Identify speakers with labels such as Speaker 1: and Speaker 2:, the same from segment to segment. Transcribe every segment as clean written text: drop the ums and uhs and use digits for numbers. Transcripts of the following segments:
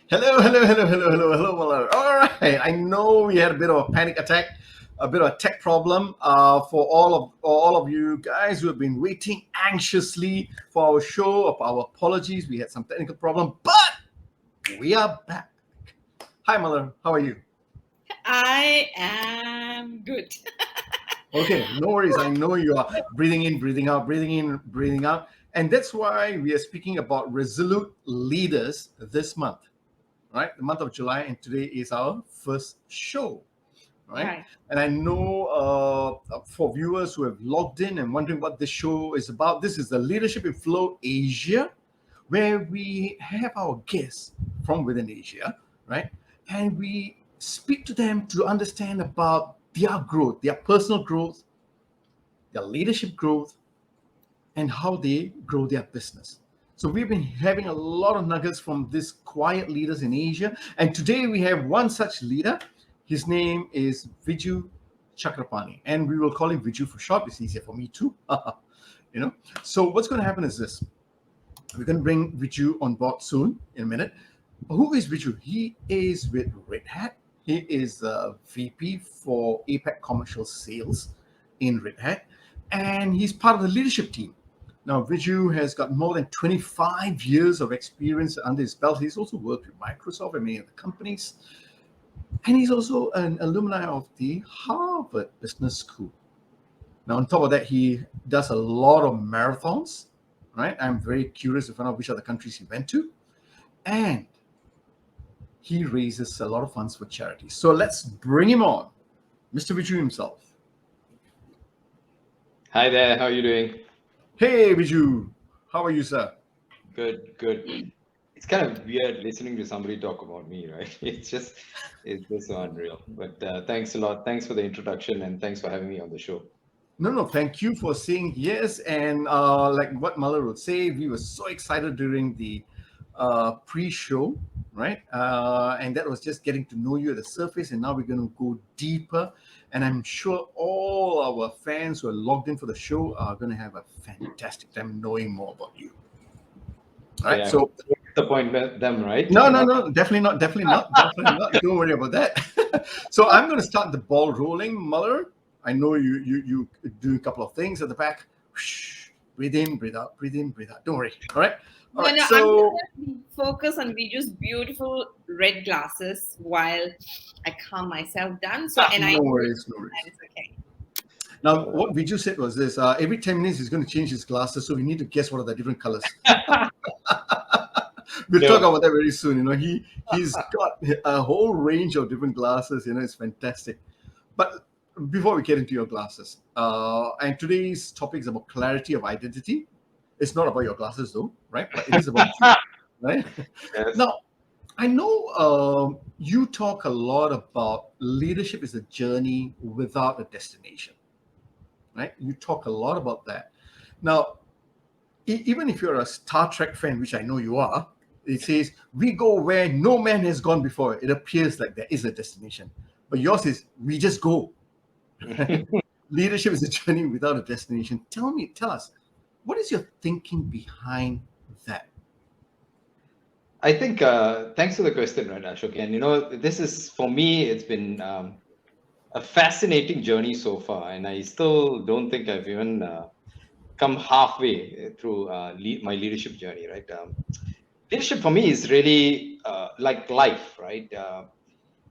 Speaker 1: Hello, Muller. All right, I know we had a bit of a panic attack, a bit of a tech problem for all of you guys who have been waiting anxiously for our show. Our apologies, we had some technical problem, but we are back. Hi, Muller. How are you?
Speaker 2: I am good.
Speaker 1: Okay, no worries. I know you are breathing in, breathing out, breathing in, breathing out. And that's why we are speaking about Resolute leaders this month, right? The month of July, and today is our first show, right? And I know for viewers who have logged in and wondering what this show is about, this is the Leadership in Flow Asia, where we have our guests from within Asia, right? And we speak to them to understand about their growth, their personal growth, their leadership growth, and how they grow their business. So we've been having a lot of nuggets from these quiet leaders in Asia. And today we have one such leader. His name is Viju Chakarapany. And we will call him Viju for short. It's easier for me too. So what's going to happen is this. We're going to bring Viju on board soon in a minute. Who is Viju? He is with Red Hat. He is a VP for APAC Commercial Sales in Red Hat. And he's part of the leadership team. Now, Viju has got more than 25 years of experience under his belt. He's also worked with Microsoft and many other companies. And he's also an alumni of the Harvard Business School. Now, on top of that, he does a lot of marathons, right? I'm very curious to find out which other countries he went to. And he raises a lot of funds for charities. So let's bring him on, Mr. Viju himself.
Speaker 3: Hi there, how are you doing?
Speaker 1: Hey, Viju. How are you, sir?
Speaker 3: Good. It's kind of weird listening to somebody talk about me, right? It's just so unreal. But thanks a lot. Thanks for the introduction and thanks for having me on the show.
Speaker 1: No, thank you for saying yes. And like what Muller would say, we were so excited during the pre-show, right? And that was just getting to know you at the surface. And now we're going to go deeper. And I'm sure all our fans who are logged in for the show are going to have a fantastic time knowing more about you. All right,
Speaker 3: yeah,
Speaker 1: so
Speaker 3: the point with them, right?
Speaker 1: No, definitely not. Don't worry about that. So I'm going to start the ball rolling, Muller. I know you do a couple of things at the back. Breathe in, breathe out, breathe in, breathe out. Don't worry. All right.
Speaker 2: So I'm going to focus on Viju's beautiful red glasses while I calm myself down. So
Speaker 1: no worries.
Speaker 2: It's okay.
Speaker 1: Now, what Viju said was this: every 10 minutes he's going to change his glasses, so we need to guess what are the different colors. We'll talk about that very soon. He's got a whole range of different glasses. It's fantastic. But before we get into your glasses, and today's topic is about clarity of identity. It's not about your glasses, though, right? But it is about you, right?
Speaker 3: Yes.
Speaker 1: Now, I know you talk a lot about leadership is a journey without a destination, right? You talk a lot about that. Now, even if you're a Star Trek fan, which I know you are, it says, we go where no man has gone before. It appears like there is a destination. But yours is, we just go. Leadership is a journey without a destination. Tell us, what is your thinking behind that?
Speaker 3: I think, thanks for the question, right, Ashok? And, this is, for me, it's been a fascinating journey so far. And I still don't think I've even come halfway through my leadership journey, right? leadership for me is really like life, right?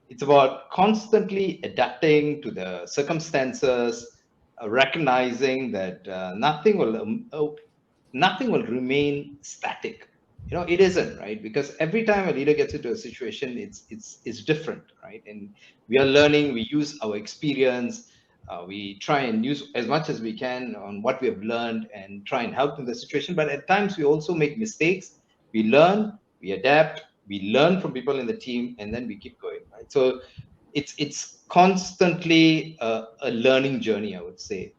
Speaker 3: It's about constantly adapting to the circumstances, recognizing that nothing will remain static. It isn't, right? Because every time a leader gets into a situation, it's different, right? And we are learning. We use our experience. We try and use as much as we can on what we have learned and try and help in the situation. But at times we also make mistakes. We learn, we adapt, we learn from people in the team, and then we keep going, right? So it's constantly a learning journey, I would say.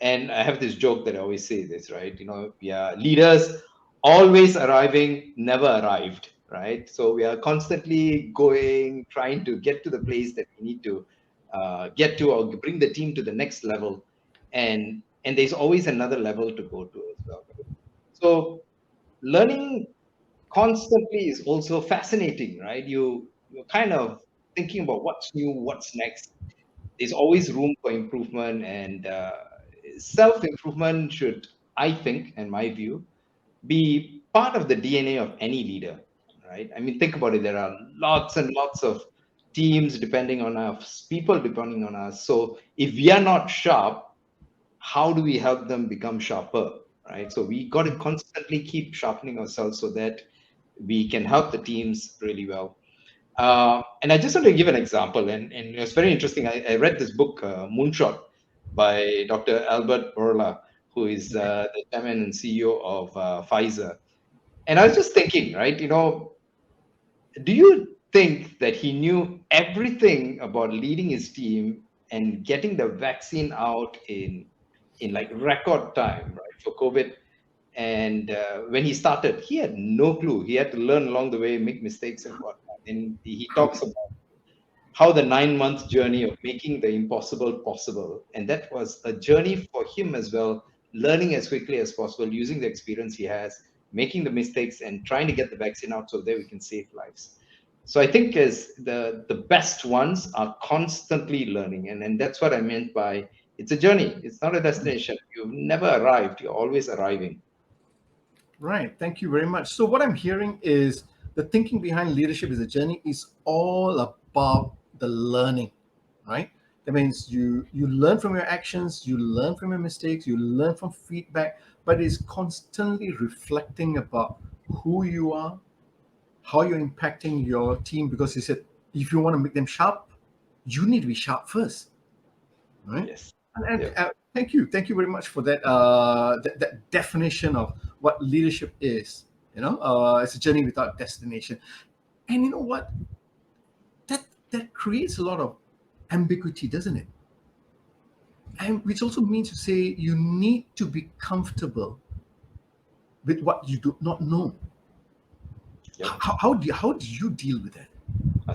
Speaker 3: And I have this joke that I always say this, right? We are leaders always arriving, never arrived, right? So we are constantly going, trying to get to the place that we need to get to, or bring the team to the next level. And there's always another level to go to as well. So learning constantly is also fascinating, right? You're kind of thinking about what's new, what's next. There's always room for improvement, and self improvement should, I think, in my view, be part of the DNA of any leader, right? I mean, think about it. There are lots and lots of teams depending on us, people depending on us. So if we are not sharp, how do we help them become sharper, right? So we got to constantly keep sharpening ourselves so that we can help the teams really well. And I just want to give an example, and it's very interesting. I read this book, Moonshot, by Dr. Albert Bourla, who is the chairman and CEO of Pfizer. And I was just thinking, right? Do you think that he knew everything about leading his team and getting the vaccine out in like record time, right, for COVID? And when he started, he had no clue. He had to learn along the way, make mistakes and whatnot. And he talks about how the 9 month journey of making the impossible possible. And that was a journey for him as well, learning as quickly as possible, using the experience he has, making the mistakes and trying to get the vaccine out so that we can save lives. So I think as the best ones are constantly learning. And that's what I meant by it's a journey. It's not a destination. You've never arrived. You're always arriving.
Speaker 1: Right. Thank you very much. So what I'm hearing is the thinking behind leadership is a journey is all about the learning, right? That means you learn from your actions, you learn from your mistakes, you learn from feedback, but it's constantly reflecting about who you are, how you're impacting your team. Because he said, if you want to make them sharp, you need to be sharp first, right?
Speaker 3: Yes.
Speaker 1: And
Speaker 3: Yeah.
Speaker 1: thank you very much for that, that definition of what leadership is. It's a journey without destination. And you know what? That creates a lot of ambiguity, doesn't it? And which also means to say you need to be comfortable with what you do not know.
Speaker 3: Yep.
Speaker 1: How do you deal with that?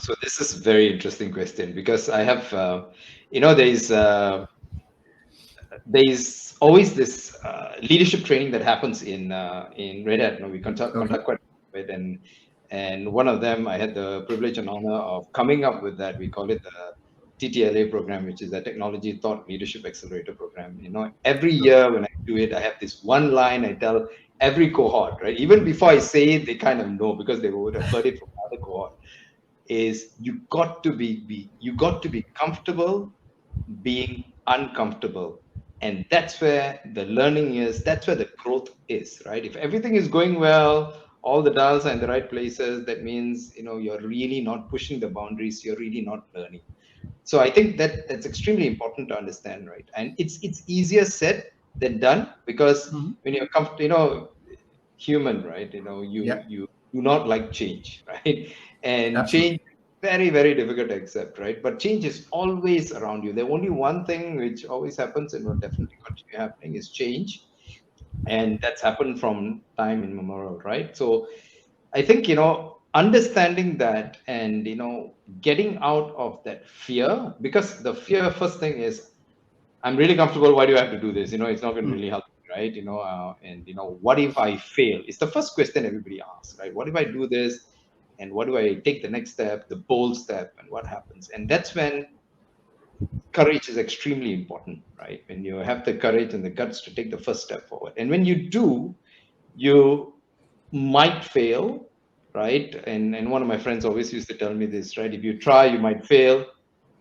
Speaker 3: So this is a very interesting question because I have, there's always this leadership training that happens in Red Hat. We
Speaker 1: Okay.
Speaker 3: contact quite a bit, and one of them I had the privilege and honor of coming up with that. We call it the TTLA program, which is the Technology Thought Leadership Accelerator program. Every year when I do it, I have this one line I tell every cohort, right? Even before I say it, they kind of know because they would have heard it from other cohort. Is you got to be comfortable being uncomfortable, and that's where the learning is, that's where the growth is, right? If everything is going well, all the dials are in the right places, that means you're really not pushing the boundaries, you're really not learning. So I think that's extremely important to understand, right? And it's easier said than done, because
Speaker 1: Mhm.
Speaker 3: when you're comfortable, human, right?
Speaker 1: Yeah.
Speaker 3: You do not like change, right? And
Speaker 1: Absolutely.
Speaker 3: change very, very difficult to accept, right? But change is always around you. The only one thing which always happens and will definitely continue happening is change. And that's happened from time immemorial, right? So I think, understanding that and, getting out of that fear, because the fear first thing is, I'm really comfortable. Why do I have to do this? It's not going to
Speaker 1: Mm.
Speaker 3: really help me, right? And what if I fail? It's the first question everybody asks, right? What if I do this? And what do I take the next step, the bold step, and what happens? And that's when courage is extremely important, right? When you have the courage and the guts to take the first step forward. And when you do, you might fail, right? And one of my friends always used to tell me this, right? If you try, you might fail,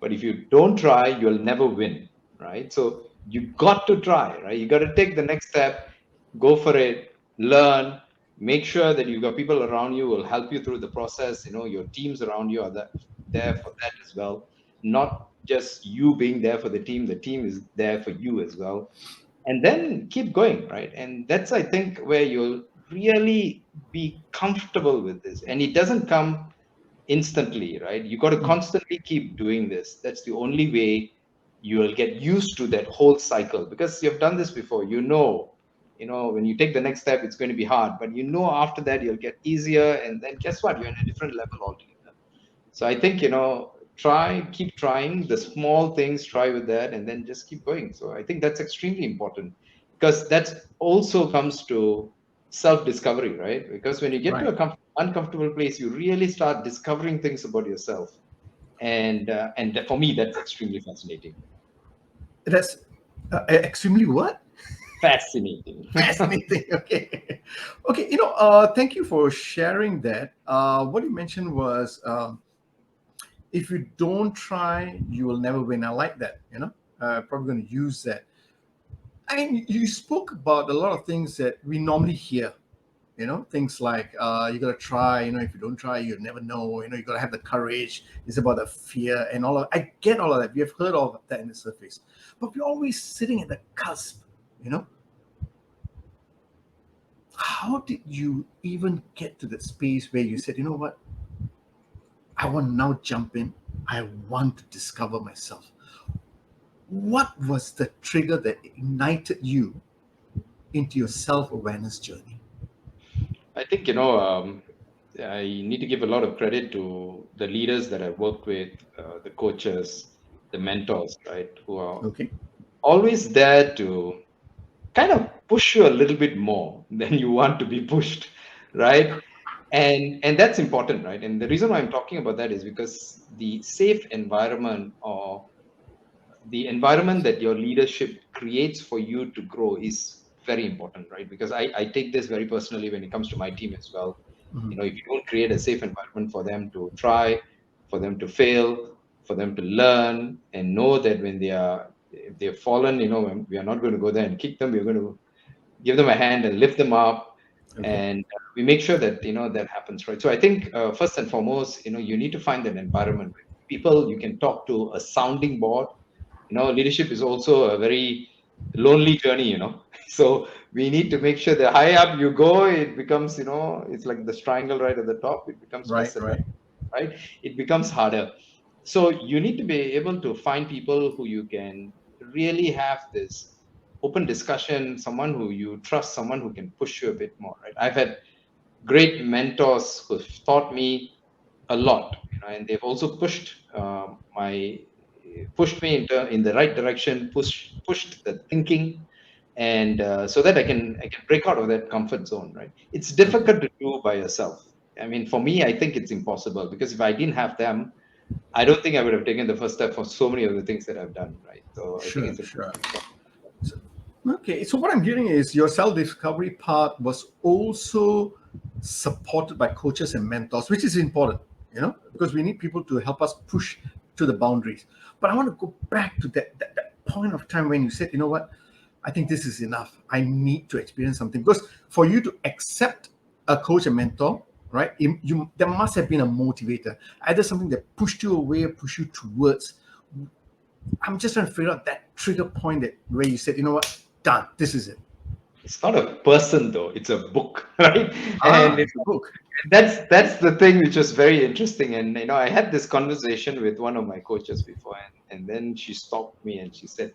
Speaker 3: but if you don't try, you'll never win, right? So you got to try, right? You got to take the next step, go for it, learn, make sure that you've got people around you who will help you through the process. Your teams around you are there for that as well. Not just you being there for the team is there for you as well, and then keep going, right? And that's, I think, where you'll really be comfortable with this, and it doesn't come instantly, right? You got to
Speaker 1: Mm.
Speaker 3: constantly keep doing this. That's the only way you will get used to that whole cycle, because you've done this before. When you take the next step, it's going to be hard, but after that you'll get easier, and then guess what, you're in a different level altogether. So I think, keep trying the small things, try with that, and then just keep going. So I think that's extremely important, because that also comes to self-discovery, right? Because when you get to
Speaker 1: Right.
Speaker 3: a uncomfortable place, you really start discovering things about yourself, and for me, that's extremely fascinating.
Speaker 1: That's extremely what?
Speaker 3: Fascinating.
Speaker 1: Fascinating. Okay. Okay. Thank you for sharing that. What you mentioned was, if you don't try, you will never win. I like that. Probably going to use that. And you spoke about a lot of things that we normally hear. Things like, you got to try. If you don't try, you'll never know. You got to have the courage. It's about the fear and all of. I get all of that. We have heard all of that in the surface, but we're always sitting at the cusp. You know, how did you even get to that space where you said, you know what, I want to now jump in. I want to discover myself. What was the trigger that ignited you into your self-awareness journey?
Speaker 3: I think, I need to give a lot of credit to the leaders that I've worked with, the coaches, the mentors, right, who are
Speaker 1: Okay.
Speaker 3: always there to kind of push you a little bit more than you want to be pushed, right? And that's important, right? And the reason why I'm talking about that is because the safe environment, or the environment that your leadership creates for you to grow, is very important, right? Because I take this very personally when it comes to my team as well.
Speaker 1: Mhm.
Speaker 3: If you don't create a safe environment for them to try, for them to fail, for them to learn, and know that when if they've fallen, we are not going to go there and kick them. We're going to give them a hand and lift them up,
Speaker 1: Okay.
Speaker 3: and we make sure that that happens, right? So I think, first and foremost, you need to find an environment with people you can talk to, a sounding board. Leadership is also a very lonely journey, so we need to make sure the higher up you go, it becomes, it's like the triangle right at the top, it becomes less
Speaker 1: Right.
Speaker 3: and less,
Speaker 1: Right.
Speaker 3: right? It becomes harder. So you need to be able to find people who you can really have this open discussion, someone who you trust, someone who can push you a bit more, right? I've had great mentors who've taught me a lot, and they've also pushed me in the right direction, pushed the thinking, and so that I can break out of that comfort zone, right? It's
Speaker 1: Okay.
Speaker 3: difficult to do by yourself. I mean, for me, I think it's impossible, because if I didn't have them, I don't think I would have taken the first step for so many of the things that I've done, right? So I think
Speaker 1: Sure.
Speaker 3: it's
Speaker 1: Sure.
Speaker 3: important to talk.
Speaker 1: So, okay. So what I'm hearing is your self-discovery part was also supported by coaches and mentors, which is important. Because we need people to help us push to the boundaries. But I want to go back to that point of time when you said, you know what, I think this is enough. I need to experience something. Because for you to accept a coach and mentor, right, there must have been a motivator, either something that pushed you away or pushed you towards. I'm just trying to figure out that trigger point that where you said, you know what, done, this is it.
Speaker 3: It's not a person though; it's a book, right? And
Speaker 1: Ah, it's a book.
Speaker 3: that's the thing which was very interesting. And I had this conversation with one of my coaches before, and then she stopped me and she said,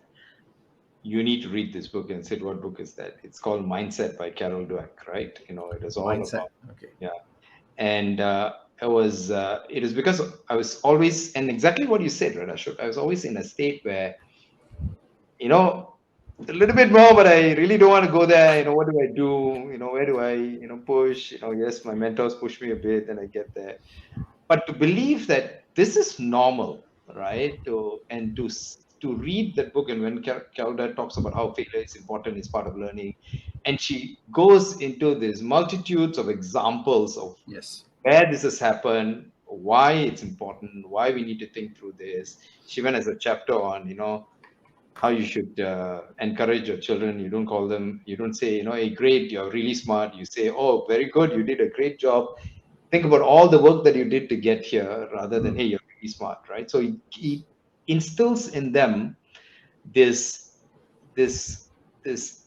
Speaker 3: "You need to read this book." And I said, "What book is that?" It's called Mindset by Carol Dweck, right? It is all
Speaker 1: Mindset.
Speaker 3: about,
Speaker 1: Okay.
Speaker 3: yeah. And it was because I was always, and exactly what you said, right, Ashok, I was always in a state where, you know, a little bit more, but I really don't want to go there. What do I do? Where do I, push? Yes, my mentors push me a bit, and I get there. But to believe that this is normal, right? To read that book, and when Calda talks about how failure is important, is part of learning, and she goes into these multitudes of examples of
Speaker 1: Yes.
Speaker 3: where this has happened, why it's important, why we need to think through this. She even has a chapter on, how you should encourage your children. You don't call them, you don't say, hey, great, you're really smart. You say, oh, very good, you did a great job. Think about all the work that you did to get here rather than, hey, you're really smart, right? So he instills in them this this this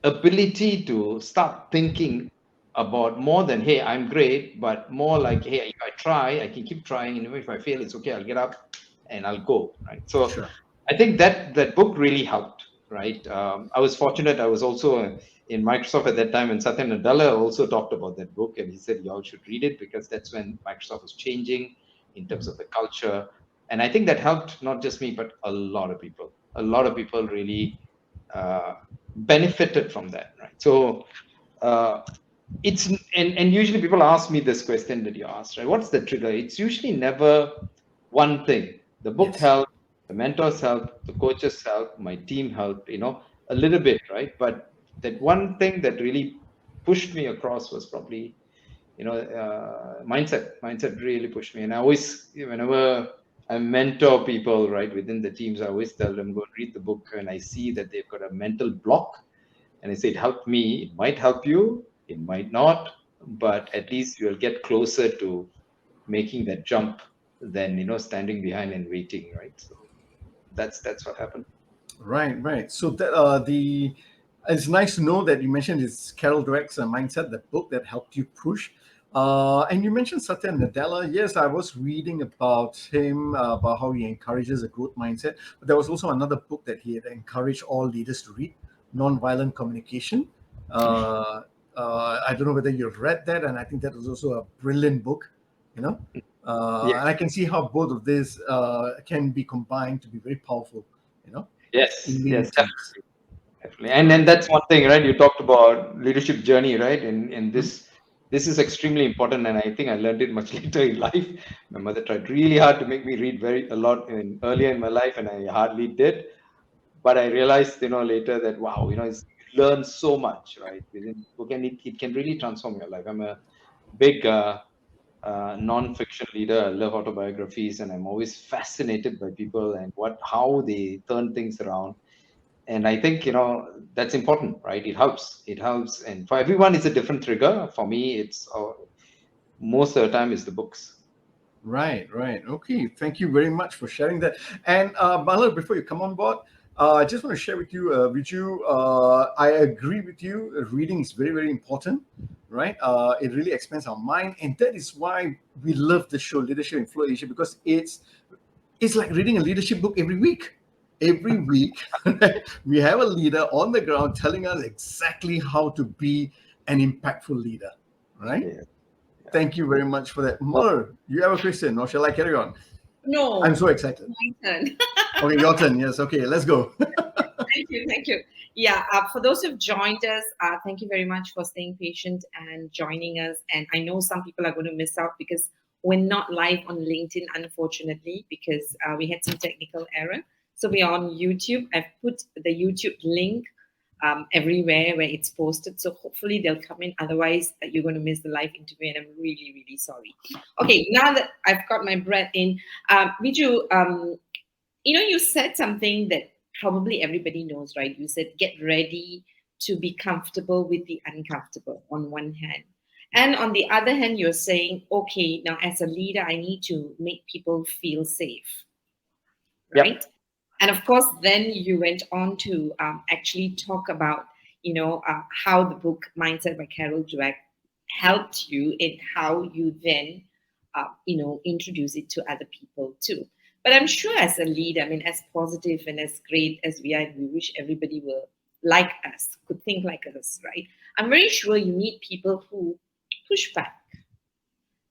Speaker 3: ability to start thinking about more than, hey, I'm great, but more like, hey, if I try, I can keep trying, and even if I fail, it's okay, I'll get up and I'll go, right? So
Speaker 1: Sure.
Speaker 3: I think that book really helped, right? I was fortunate. I was also in Microsoft at that time, and Satya Nadella also talked about that book, and he said y'all should read it because that's when Microsoft was changing in terms of the culture, and I think that helped not just me but a lot of people. A lot of people really uh, benefited from that, right? So uh, it's and usually people ask me this question that you asked, right? What's the trigger? It's usually never one thing. The book
Speaker 1: Yes.
Speaker 3: helped, the mentors helped, the coaches helped, my team helped, a little bit, right? But that one thing that really pushed me across was probably, mindset really pushed me. And I always, whenever I mentor people, right, within the teams, I always tell them, go and read the book. And I see that they've got a mental block, and I say, it helped me. It might help you, it might not, but at least you'll get closer to making that jump than standing behind and waiting, right? So that's what happened.
Speaker 1: Right, right. So that the it's nice to know that you mentioned it's Carol Dweck's mindset, the book that helped you push. And you mentioned Satya Nadella. Yes, I was reading about him, about how he encourages a growth mindset. But there was also another book that he had encouraged all leaders to read, Nonviolent Communication. Uh, I don't know whether you've read that, and I think that was also a brilliant book. You know,
Speaker 3: Yeah.
Speaker 1: and I can see how both of these can be combined to be very powerful. You know, in leading
Speaker 3: Yes,
Speaker 1: teams.
Speaker 3: definitely. And then
Speaker 1: Right.
Speaker 3: that's one thing, right? You talked about leadership journey, right? And
Speaker 1: Mhm.
Speaker 3: this is extremely important, and I think I learned it much later in life. My mother tried really hard to make me read very a lot earlier in my life, and I hardly did. But I realized, later that wow, you learn so much, right? Within book, and it can really transform your life. I'm a big non-fiction leader. I love autobiographies, and I'm always fascinated by people and how they turn things around. And I think that's important, right? It helps, and for everyone it's a different trigger. For me, it's most of the time it's the books.
Speaker 1: Right, right. Okay, thank you very much for sharing that. And Bala, before you come on board, I just want to share with you, Viju, I agree with you. Reading is very, very important, right? It really expands our mind, and that is why we love the show Leadership in Flow Asia, because it's like reading a leadership book every week. Every week, we have a leader on the ground telling us exactly how to be an impactful leader, right?
Speaker 3: Yeah.
Speaker 1: Thank you very much for that. Mer, you have a question, or shall I carry on? I'm
Speaker 2: No,
Speaker 1: so excited.
Speaker 2: my turn.
Speaker 1: Okay, your turn. Yes. Okay, let's go.
Speaker 2: Thank you. Thank you. Yeah, for those who've joined us, thank you very much for staying patient and joining us. And I know some people are going to miss out because we're not live on LinkedIn, unfortunately, because we had some technical error. So we are on YouTube. I've put the YouTube link everywhere where it's posted. So hopefully they'll come in. Otherwise, you're going to miss the live interview, and I'm really, really sorry. Okay, now that I've got my breath in, Viju, you said something that probably everybody knows, right? You said get ready to be comfortable with the uncomfortable on one hand. And on the other hand, you're saying, okay, now as a leader, I need to make people feel safe, right?
Speaker 3: Yep.
Speaker 2: And of course, then you went on to actually talk about, how the book Mindset by Carol Dweck helped you in how you then, introduce it to other people too. But I'm sure as a leader, I mean, as positive and as great as we are, and we wish everybody were like us, could think like us, right? I'm very sure you need people who push back,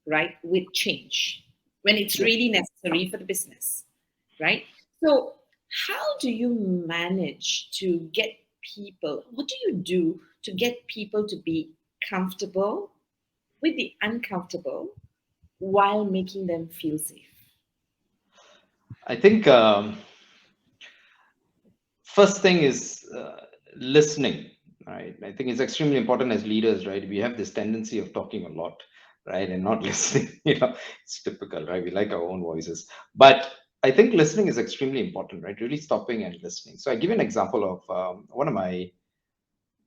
Speaker 2: right, with change when it's
Speaker 3: Yes.
Speaker 2: really necessary for the business, right? So, how do you manage to get people? What do you do to get people to be comfortable with the uncomfortable while making them feel safe?
Speaker 3: I think first thing is listening, right? I think it's extremely important as leaders, right? We have this tendency of talking a lot, right? And not listening. It's typical, right? We like our own voices. But I think listening is extremely important, right? Really stopping and listening. So I give an example of one of my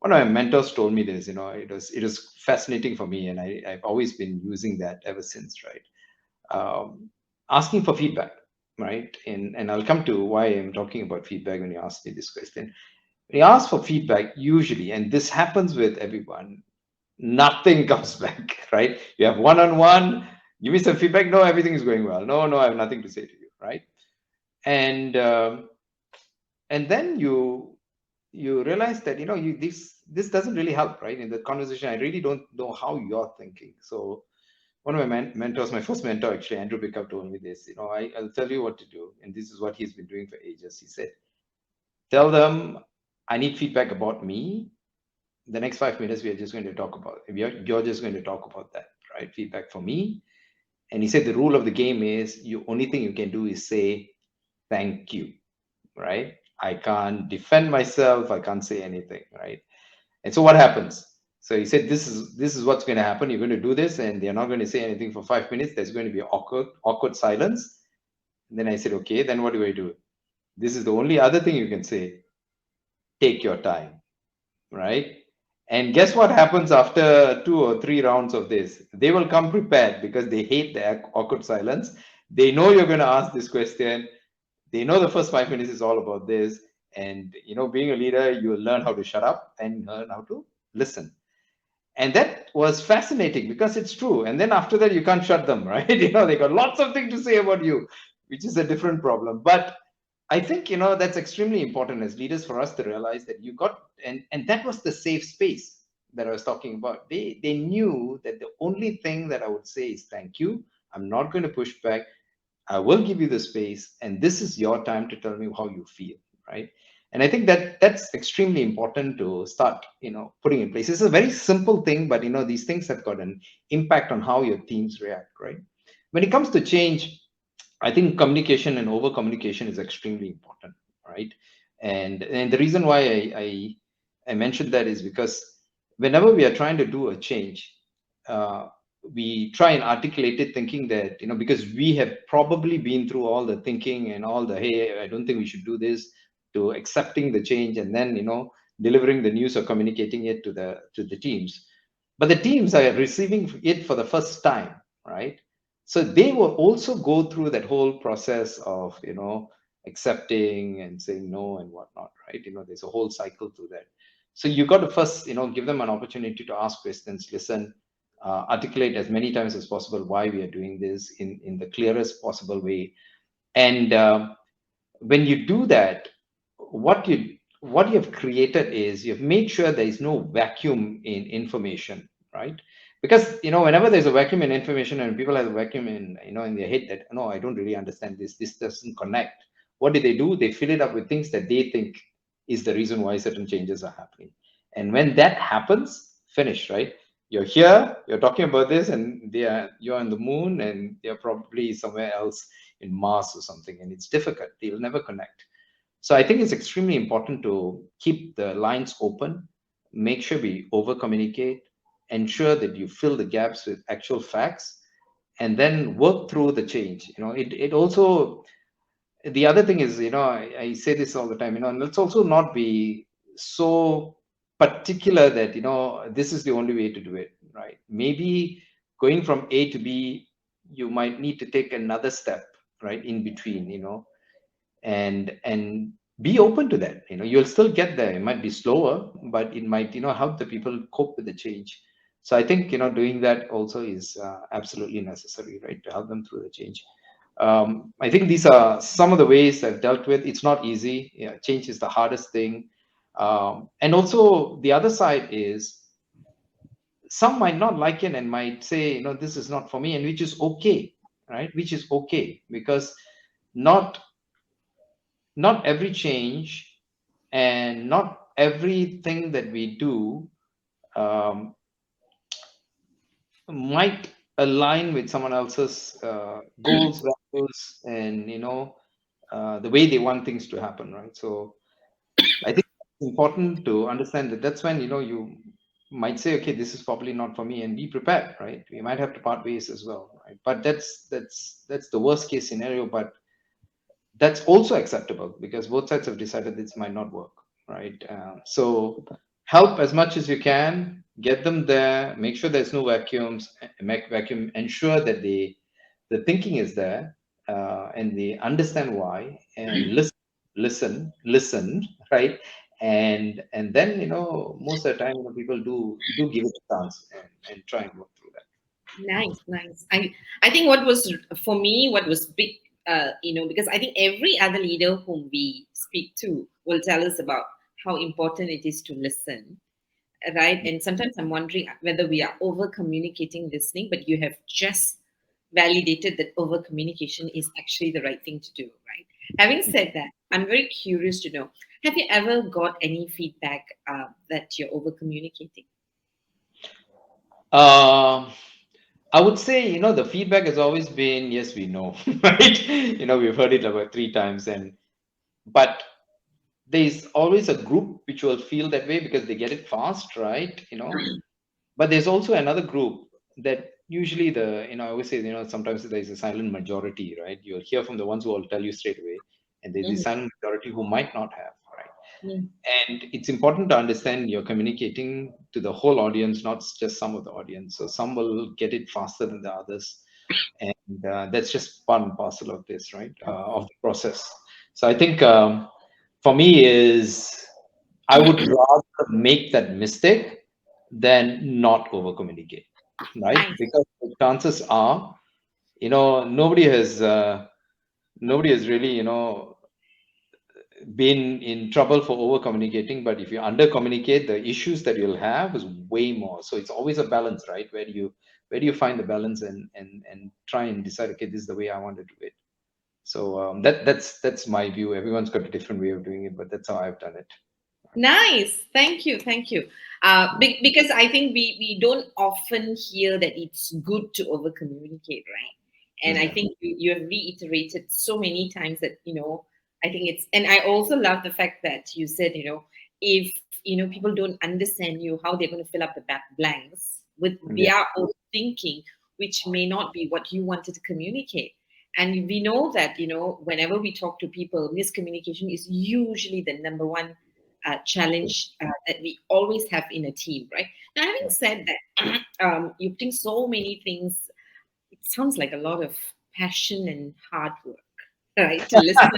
Speaker 3: mentors told me this. It was fascinating for me, and I've always been using that ever since, right? um, Asking for feedback, right? And I'll come to why I'm talking about feedback when you ask me this question. When you ask for feedback, usually, and this happens with everyone, nothing comes back, right? You have one-on-one, give me some feedback. No, everything is going well. No, I have nothing to say to you, right? And and then you realize that this doesn't really help, right? In the conversation, I really don't know how you're thinking. So one of my mentors, my first mentor actually, Andrew Pickup, told me this. I'll tell you what to do, and this is what he's been doing for ages. He said, "Tell them I need feedback about me. The next 5 minutes, we are just going to talk about. You're just going to talk about that, right? Feedback for me." And he said the rule of the game is you only thing you can do is say thank you, right? I can't defend myself. I can't say anything, right? And so what happens? So he said, this is what's going to happen. You're going to do this, and they're not going to say anything for 5 minutes. There's going to be awkward silence. And then I said, okay, then what do I do? This is the only other thing you can say. Take your time, right? And guess what happens after 2 or 3 rounds of this? They will come prepared because they hate the awkward silence. They know you're going to ask this question. They know the first 5 minutes is all about this. And being a leader, you will learn how to shut up and learn how to listen. And that was fascinating because it's true. And then after that, you can't shut them, right? They got lots of things to say about you, which is a different problem. But I think that's extremely important as leaders for us to realize that you got, and that was the safe space that I was talking about. They knew that the only thing that I would say is thank you. I'm not going to push back. I will give you the space, and this is your time to tell me how you feel, right? And I think that that's extremely important to start, putting in place. It's a very simple thing, but these things have got an impact on how your teams react, right? When it comes to change, I think communication and over communication is extremely important, right? And the reason why I mentioned that is because whenever we are trying to do a change, uh, we try and articulate it thinking that because we have probably been through all the thinking and all the hey, I don't think we should do this, to accepting the change, and then delivering the news or communicating it to the teams. But the teams are receiving it for the first time, right? So they will also go through that whole process of accepting and saying no and whatnot, right? There's a whole cycle to that. So you got to first give them an opportunity to ask questions, listen, articulate as many times as possible why we are doing this in the clearest possible way. And when you do that, what you have created is you've made sure there is no vacuum in information, right? Because whenever there's a vacuum in information and people have a vacuum in their head that no, I don't really understand this doesn't connect. What do? They fill it up with things that they think is the reason why certain changes are happening. And when that happens, finish, right? You're here, you're talking about this, and you're on the moon, and they're probably somewhere else in Mars or something, and it's difficult. They'll never connect. So I think it's extremely important to keep the lines open, make sure we over communicate, ensure that you fill the gaps with actual facts, and then work through the change. It also, the other thing is, I say this all the time, and let's also not be so particular that, this is the only way to do it, right? Maybe going from A to B, you might need to take another step, right, in between, and be open to that. You'll still get there. It might be slower, but it might help the people cope with the change. So I think doing that also is absolutely necessary, right, to help them through the change. I think these are some of the ways I've dealt with. It's not easy. Change is the hardest thing. And also the other side is some might not like it and might say, this is not for me, and which is okay, right? Which is okay, because not not every change and not everything that we do um, might align with someone else's goals, values, and the way they want things to happen, right? So I think it's important to understand that that's when you might say, okay, this is probably not for me, and be prepared, right? We might have to part ways as well, right? But that's the worst case scenario, but that's also acceptable because both sides have decided this might not work, right? So help as much as you can, get them there, make sure there's no vacuums, make vacuum, ensure that the thinking is there, and they understand why, and listen, right? And then, most of the time, people do give it a chance, and try and work through that.
Speaker 2: Nice, nice. I think what was for me, what was big, because I think every other leader whom we speak to will tell us about how important it is to listen, right? And sometimes I'm wondering whether we are over communicating listening, but you have just validated that over communication is actually the right thing to do, right? Having said that, I'm very curious to know, have you ever got any feedback that you're over communicating?
Speaker 3: Um, I would say, the feedback has always been, yes, we know, right? We've heard it about 3 times, but there's always a group which will feel that way because they get it fast, right? But there's also another group that usually I always say, sometimes there's a silent majority, right? You'll hear from the ones who will tell you straight away, and there's the
Speaker 2: Mhm.
Speaker 3: silent majority who might not have, right?
Speaker 2: Mhm.
Speaker 3: And it's important to understand you're communicating to the whole audience, not just some of the audience. So some will get it faster than the others, and that's just part and parcel of this, right? Of the process. So I think, for me is, I would rather make that mistake than not over communicate, right?
Speaker 2: Nice.
Speaker 3: Because the chances are, nobody has really, been in trouble for over communicating. But if you under communicate, the issues that you'll have is way more. So it's always a balance, right? Where do you find the balance, and try and decide, okay, this is the way I want to do it. So, that's my view. Everyone's got a different way of doing it, but that's how I've done it.
Speaker 2: Nice. Thank you. Thank you. Because I think we don't often hear that it's good to over communicate, right? And I
Speaker 3: Yeah.
Speaker 2: think you have reiterated so many times that, I think and I also love the fact that you said, if, people don't understand you, how they're going to fill up the blanks with
Speaker 3: Yeah.
Speaker 2: their own thinking, which may not be what you wanted to communicate. And we know that, whenever we talk to people, miscommunication is usually the number one challenge that we always have in a team, right? Now, having said that, you're putting so many things. It sounds like a lot of passion and hard work, right? To listen,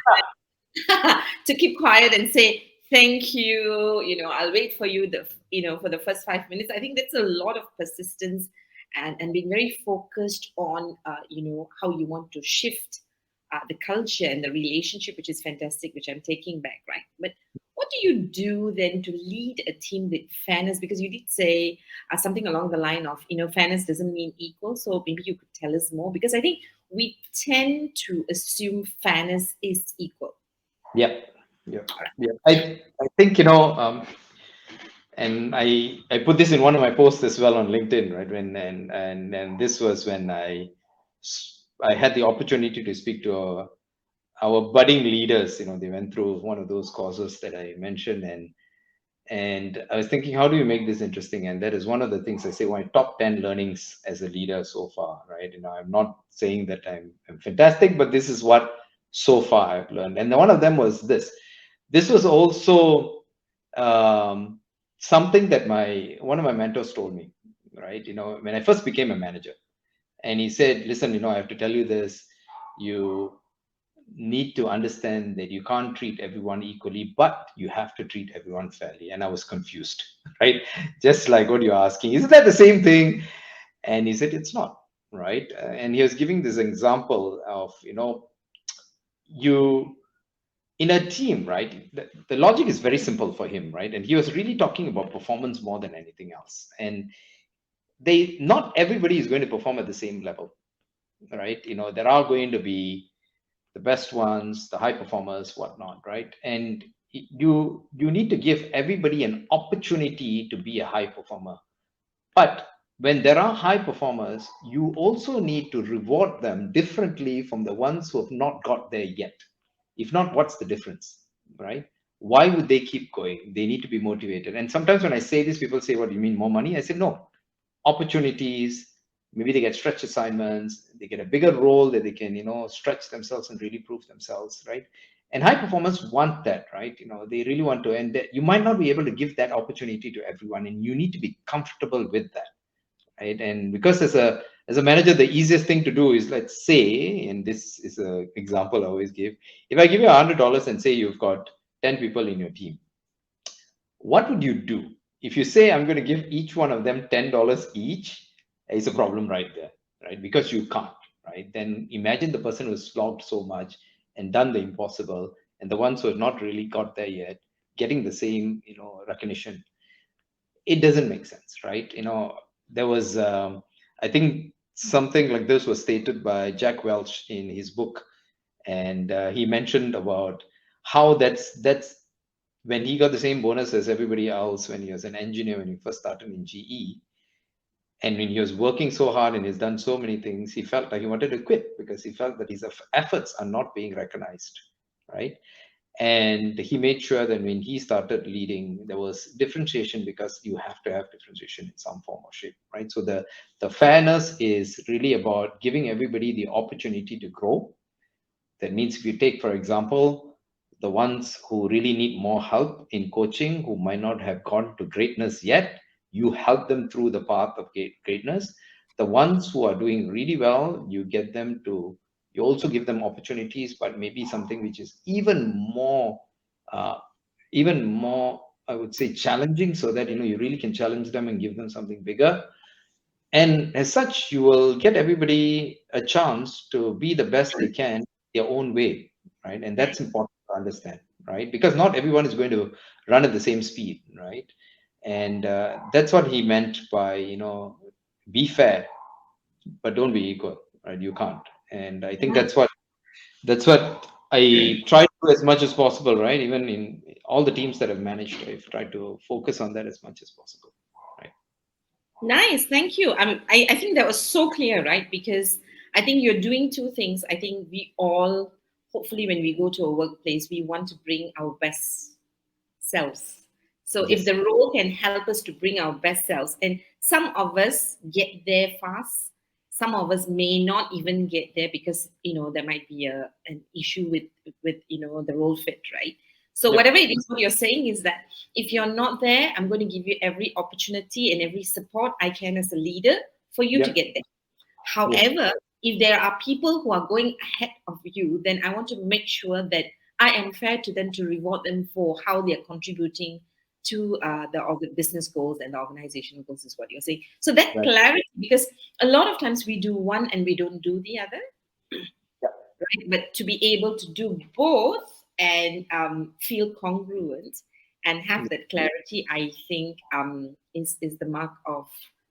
Speaker 2: to keep quiet and say thank you. I'll wait for you. For the first 5 minutes. I think that's a lot of persistence and being very focused on, how you want to shift the culture and the relationship, which is fantastic, which I'm taking back, right? But what do you do then to lead a team with fairness? Because you did say something along the line of, fairness doesn't mean equal. So maybe you could tell us more, because I think we tend to assume fairness is equal.
Speaker 3: Yep. Yep. Yep. I think, and I put this in one of my posts as well on LinkedIn, right? And this was when I had the opportunity to speak to our budding leaders. They went through one of those courses that I mentioned, and I was thinking, how do you make this interesting? And that is one of the things I say, my top 10 learnings as a leader so far, right? I'm not saying that I'm fantastic, but this is what so far I've learned. And one of them was this. This was also, something that one of my mentors told me, right? When I first became a manager, and he said, listen, I have to tell you this. You need to understand that you can't treat everyone equally, but you have to treat everyone fairly. And I was confused, right? Just like what you're asking, isn't that the same thing? And he said, it's not, right? And he was giving this example of, you in a team, right? The logic is very simple for him, right? And he was really talking about performance more than anything else. And not everybody is going to perform at the same level, right? There are going to be the best ones, the high performers, whatnot, right? And you need to give everybody an opportunity to be a high performer. But when there are high performers, you also need to reward them differently from the ones who have not got there yet. If not, what's the difference, right? why would they keep going? They need to be motivated. And sometimes when I say this, people say, what do you mean, more money? I say, no, opportunities. Maybe they get stretch assignments, they get a bigger role that they can, stretch themselves and really prove themselves, right? And high performers want that, right? They really want to, and you might not be able to give that opportunity to everyone, and you need to be comfortable with that, right? And because as a manager, the easiest thing to do is, let's say, and this is an example I always give, if I give you $100 and say you've got 10 people in your team, what would you do? If you say, I'm going to give each one of them $10 each, is a problem right there, right? Because you can't, right? Then imagine the person who's slogged so much and done the impossible, and the ones who have not really got there yet, getting the same, recognition. It doesn't make sense, right? There was, I think something like this was stated by Jack Welch in his book, and he mentioned about how that's when he got the same bonus as everybody else when he was an engineer when he first started in GE. And when he was working so hard and he's done so many things, he felt like he wanted to quit because he felt that his efforts are not being recognized, right? And he made sure that when he started leading, there was differentiation, because you have to have differentiation in some form or shape, right? So the fairness is really about giving everybody the opportunity to grow. That means if you take, for example, the ones who really need more help in coaching, who might not have gone to greatness yet, you help them through the path of greatness. The ones who are doing really well, you also give them opportunities, but maybe something which is uh, even more, I would say, challenging, so that you really can challenge them and give them something bigger. And as such, you will get everybody a chance to be the best they can their own way, right? And that's important to understand, right? Because not everyone is going to run at the same speed, right? And that's what he meant by, be fair, but don't be equal, right? You can't. And I think that's what I try to do as much as possible, right? Even in all the teams that I've managed, I've tried to focus on that as much as possible, right?
Speaker 2: Nice, thank you. I think that was so clear, right? Because I think you're doing two things. I think we all, hopefully, when we go to a workplace, we want to bring our best selves. So if
Speaker 3: Yes.
Speaker 2: the role can help us to bring our best selves, and some of us get there fast, some of us may not even get there because there might be an issue with the role fit, right? So
Speaker 3: Yep.
Speaker 2: whatever it is, what you're saying is that if you're not there, I'm going to give you every opportunity and every support I can as a leader for you to
Speaker 3: Yep.
Speaker 2: get there.
Speaker 3: Yes.
Speaker 2: However, if there are people who are going ahead of you, then I want to make sure that I am fair to them to reward them for how they are contributing to the business goals and the organizational goals, is what you're saying. So that
Speaker 3: Right.
Speaker 2: clarity, because a lot of times we do one and we don't do the other,
Speaker 3: Yep.
Speaker 2: right? But to be able to do both and feel congruent and have that clarity, I think is the mark of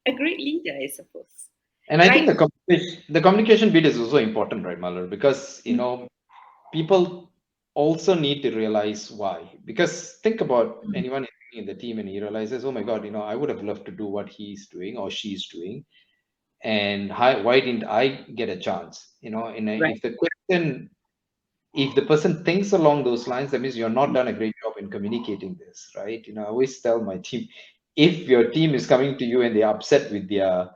Speaker 2: a great leader, I suppose.
Speaker 3: And I think
Speaker 2: Right.
Speaker 3: the communication bit is also important, right, Malar? Because people also need to realize why. Because think about anyone in the team and he realizes, oh my God, I would have loved to do what he's doing or she's doing, and why didn't I get a chance? And
Speaker 2: Right.
Speaker 3: if the person thinks along those lines, that means you're not done a great job in communicating this, right? I always tell my team, if your team is coming to you and they're upset with their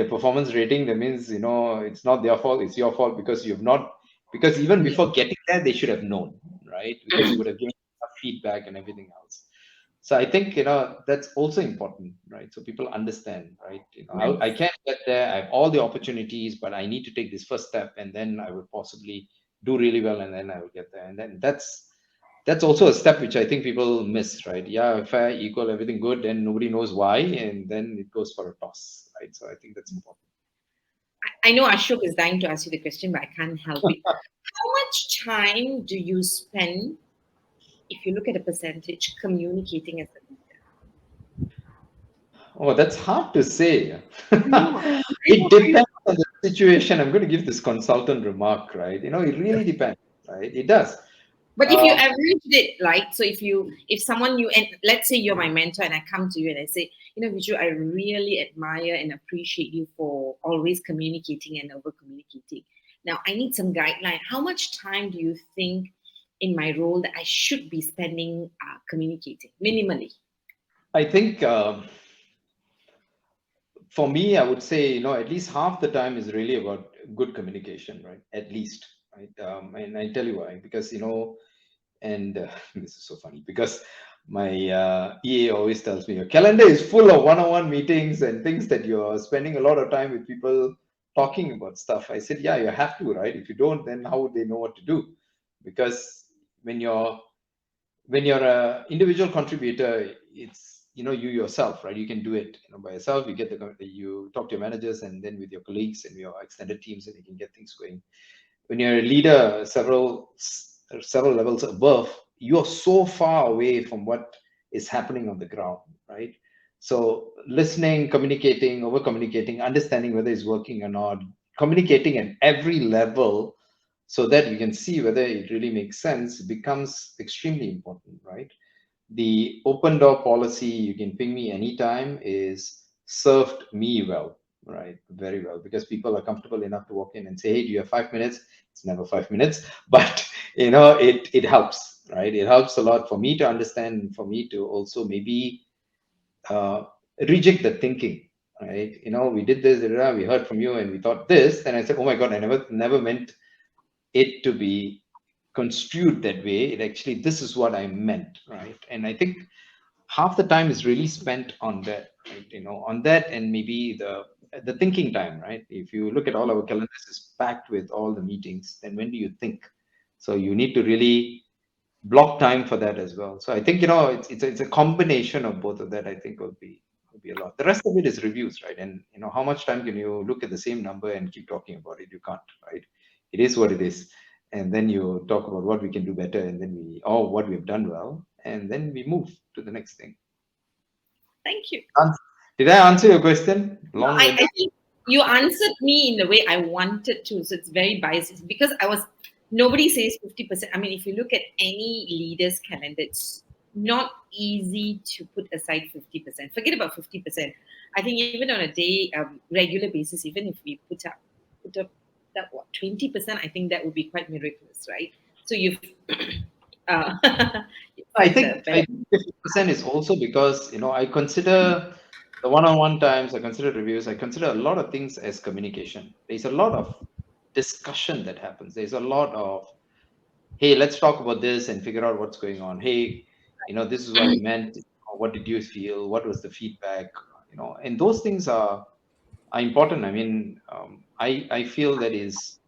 Speaker 3: performance rating, that means it's not their fault, it's your fault, because you've not, because even before getting there they should have known, right? Because you would have given enough feedback and everything else. So I think that's also important, right? So people understand, right? I
Speaker 2: Nice.
Speaker 3: can't get there, I have all the opportunities, but I need to take this first step, and then I will possibly do really well, and then I will get there. And then that's also a step which I think people miss, right? Yeah, fair, equal, everything good, and nobody knows why, and then it goes for a toss, right? So I think that's important.
Speaker 2: I know Ashok is dying to ask you the question, but I can't help it. How much time do you spend, if you look at a percentage, communicating as a leader?
Speaker 3: Oh, that's hard to say.
Speaker 2: I know. I
Speaker 3: It
Speaker 2: know. I know.
Speaker 3: depends on the situation. I'm going to give this consultant remark, right? It really depends, right? It does.
Speaker 2: But if you
Speaker 3: Um,
Speaker 2: averaged it, like, so if someone you, and let's say you're my mentor and I come to you and I say, Viju, I really admire and appreciate you for always communicating and over communicating. Now I need some guideline. How much time do you think in my role that I should be spending communicating minimally?
Speaker 3: I think for me, I would say, at least half the time is really about good communication, right? At least, right? And I tell you why, because, and this is so funny because my EA always tells me your calendar is full of one-on-one meetings and things that you're spending a lot of time with people talking about stuff. I said, yeah, you have to, right? If you don't, then how would they know what to do? Because when you're a individual contributor, it's you yourself, right? You can do it by yourself. You get you talk to your managers and then with your colleagues and your extended teams, and you can get things going. When you're a leader several levels above, you're so far away from what is happening on the ground, right? So listening, communicating, over communicating, understanding whether it's working or not, communicating at every level so that you can see whether it really makes sense becomes extremely important, right? The open door policy, you can ping me anytime, is served me well, right? Very well, because people are comfortable enough to walk in and say, hey, do you have 5 minutes? It's never 5 minutes, but it helps, right? It helps a lot for me to understand, for me to also maybe uh, reject the thinking, right? We did this, we heard from you and we thought this, and I said, oh my God, I never meant it to be construed that way. It actually, this is what I meant, right? And I think half the time is really spent on that, right? On that, and maybe the thinking time, right? If you look at all our calendars is packed with all the meetings, then when do you think? So you need to really block time for that as well. So I think it's a combination of both of that. I think would be a lot. The rest of it is reviews, right? And how much time can you look at the same number and keep talking about it? You can't, right? It is what it is. And then you talk about what we can do better, and then what we've done well, and then we move to the next thing.
Speaker 2: Thank you.
Speaker 3: Did I answer your question?
Speaker 2: No, I think you answered me in the way I wanted to. So it's very biased because nobody says 50%. I mean, if you look at any leader's calendar, it's not easy to put aside 50%. Forget about 50%. I think even on a day, regular basis, even if we put up that 20%, I think that would be quite miraculous, right? So you've
Speaker 3: I think 50% is also because I consider the one-on-one times, I consider reviews, I consider a lot of things as communication. There's a lot of discussion that happens. There's a lot of, hey, let's talk about this and figure out what's going on. Hey, this is what I meant. What did you feel? What was the feedback? And those things are important. I mean, I feel that is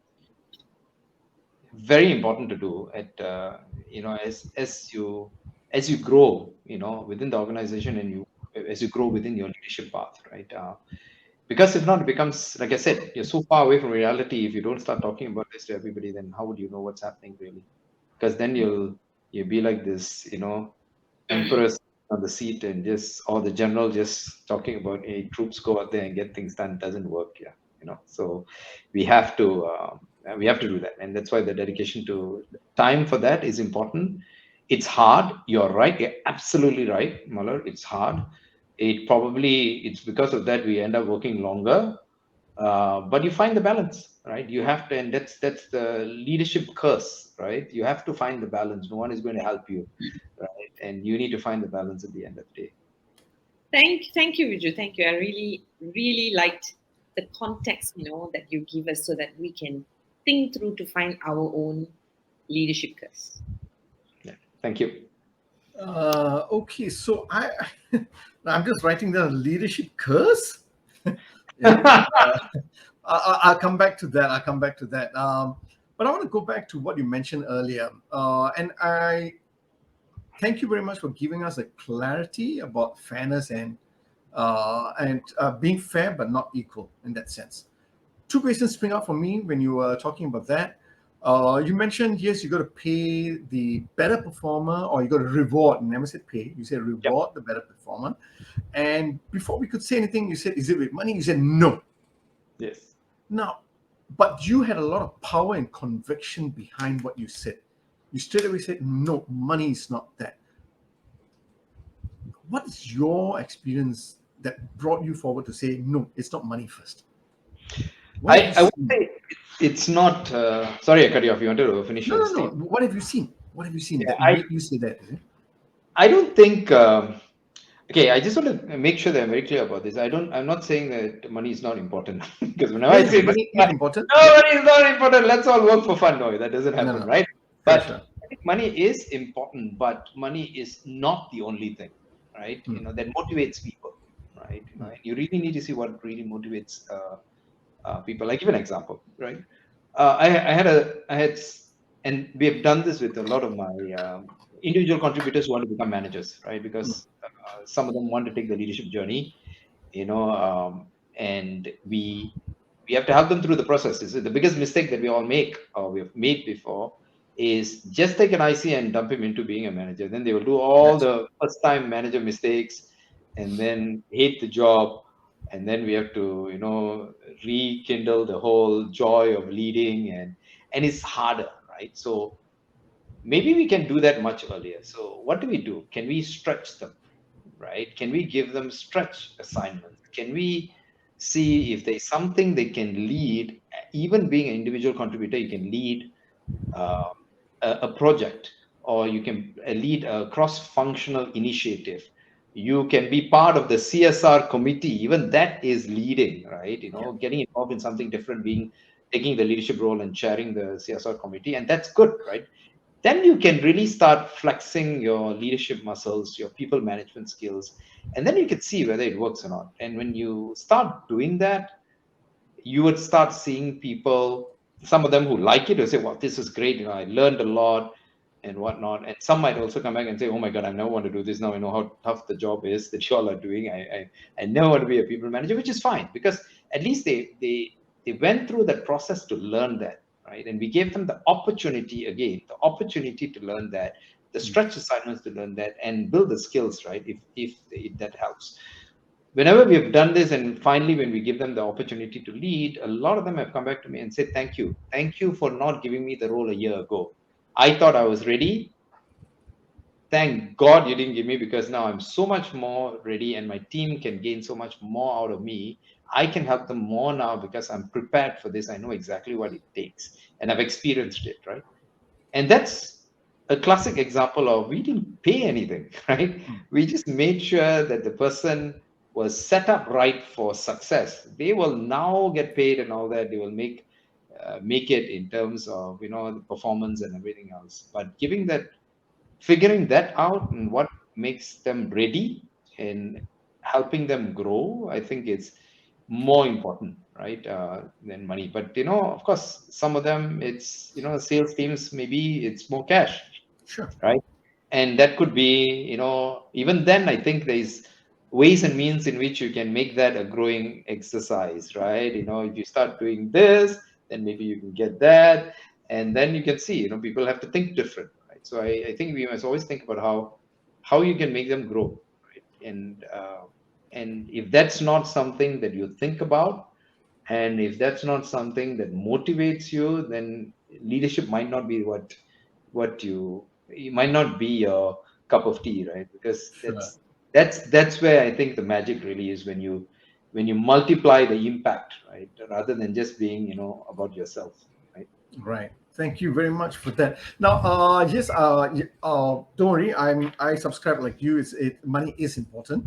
Speaker 3: very important to do at as you grow within the organization, and as you grow within your leadership path, right? Because if not, it becomes, like I said, you're so far away from reality. If you don't start talking about this to everybody, then how would you know what's happening really? Because then you'll be like this empress on the seat, and just, or the general just talking about, hey, troops go out there and get things done. It doesn't work. Yeah. So we have to do that, and that's why the dedication to time for that is important. It's hard. You're right. You're absolutely right, Muller. It's hard. It's because of that we end up working longer, but you find the balance, right? You have to, and that's the leadership curse, right? You have to find the balance. No one is going to help you, right? And you need to find the balance at the end of the day.
Speaker 2: Thank you, Viju. Thank you. I really, really liked the context, that you give us so that we can think through to find our own leadership curse.
Speaker 3: Yeah. Thank you.
Speaker 1: Okay, so I'm just writing down leadership curse. I'll come back to that. But I want to go back to what you mentioned earlier, and I thank you very much for giving us a clarity about fairness and being fair but not equal in that sense. Two questions spring up for me when you were talking about that. You mentioned, yes, you got to pay the better performer, or you got to reward. You never said pay. You said reward the better performer. And before we could say anything, you said, is it with money? You said no.
Speaker 3: Yes.
Speaker 1: Now, but you had a lot of power and conviction behind what you said. You straight away said, no, money is not that. What is your experience that brought you forward to say, no, it's not money first?
Speaker 3: I would say it's not. Sorry, I cut you off. You wanted to finish?
Speaker 1: No. What have you seen? What have you seen
Speaker 3: Yeah,
Speaker 1: that made you say that? Is it?
Speaker 3: I don't think. Okay, I just want to make sure that I'm very clear about this. I'm not saying that money is not important because whenever
Speaker 1: Yeah,
Speaker 3: I
Speaker 1: yeah,
Speaker 3: say this,
Speaker 1: money is important.
Speaker 3: no,
Speaker 1: Yeah.
Speaker 3: money is not important. Let's all work for fun. No, that doesn't
Speaker 1: No,
Speaker 3: happen,
Speaker 1: no,
Speaker 3: right?
Speaker 1: sure,
Speaker 3: But
Speaker 1: sure.
Speaker 3: I think money is important, but money is not the only thing, right?
Speaker 1: Mm,
Speaker 3: That motivates people, right?
Speaker 1: mm,
Speaker 3: And you really need to see what really motivates people. Like, give an example, right? I had, and we have done this with a lot of my individual contributors who want to become managers, right?
Speaker 1: mm,
Speaker 3: Because some of them want to take the leadership journey, and we have to help them through the process. This is the biggest mistake that we all make, or we have made before, is just take an IC and dump him into being a manager. Then they will do all
Speaker 1: that's right.
Speaker 3: the first time manager mistakes, and then hate the job, and then we have to rekindle the whole joy of leading, and it's harder, right? So maybe we can do that much earlier. So what do? Can we stretch them, right? Can we give them stretch assignments? Can we see if there's something they can lead? Even being an individual contributor, you can lead uh, a project, or you can lead a cross-functional initiative. You can be part of the CSR committee. Even that is leading, right?
Speaker 1: Yeah,
Speaker 3: Getting involved in something different, taking the leadership role and chairing the CSR committee, and that's good, right? Then you can really start flexing your leadership muscles, your people management skills, and then you can see whether it works or not. And when you start doing that, you would start seeing people, some of them who like it, will say, "Well, this is great. I learned a lot and whatnot." And some might also come back and say, "Oh my God, I never want to do this. Now I know how tough the job is that you all are doing. I never want to be a people manager," which is fine, because at least they went through that process to learn that, right? And we gave them the opportunity, again, the opportunity to learn that, the
Speaker 1: mm,
Speaker 3: stretch assignments to learn that, and build the skills, right? If that helps. Whenever we have done this, and finally when we give them the opportunity to lead, a lot of them have come back to me and said, thank you for not giving me the role a year ago. I thought I was ready. Thank God you didn't give me, because now I'm so much more ready and my team can gain so much more out of me. I can help them more now because I'm prepared for this. I know exactly what it takes and I've experienced it, right? And that's a classic example of, we didn't pay anything, right?
Speaker 1: mm.
Speaker 3: We just made sure that the person was set up right for success. They will now get paid and all that. They will make it in terms of the performance and everything else. But figuring that out and what makes them ready and helping them grow, I think it's more important, right, than money. But of course, some of them, it's sales teams, maybe it's more cash,
Speaker 1: Sure.
Speaker 3: right? And that could be, even then, I think there's ways and means in which you can make that a growing exercise, right? If you start doing this, then maybe you can get that, and then you can see, people have to think different, right? So I think we must always think about how you can make them grow, right? And if that's not something that you think about, and if that's not something that motivates you, then leadership might not be what you might not be your cup of tea, right? Because
Speaker 1: Sure.
Speaker 3: that's where I think the magic really is, when you multiply the impact, right? Rather than just being, about yourself, right?
Speaker 1: Right. Thank you very much for that. Now, yes, don't worry. I subscribe like you. Money is important,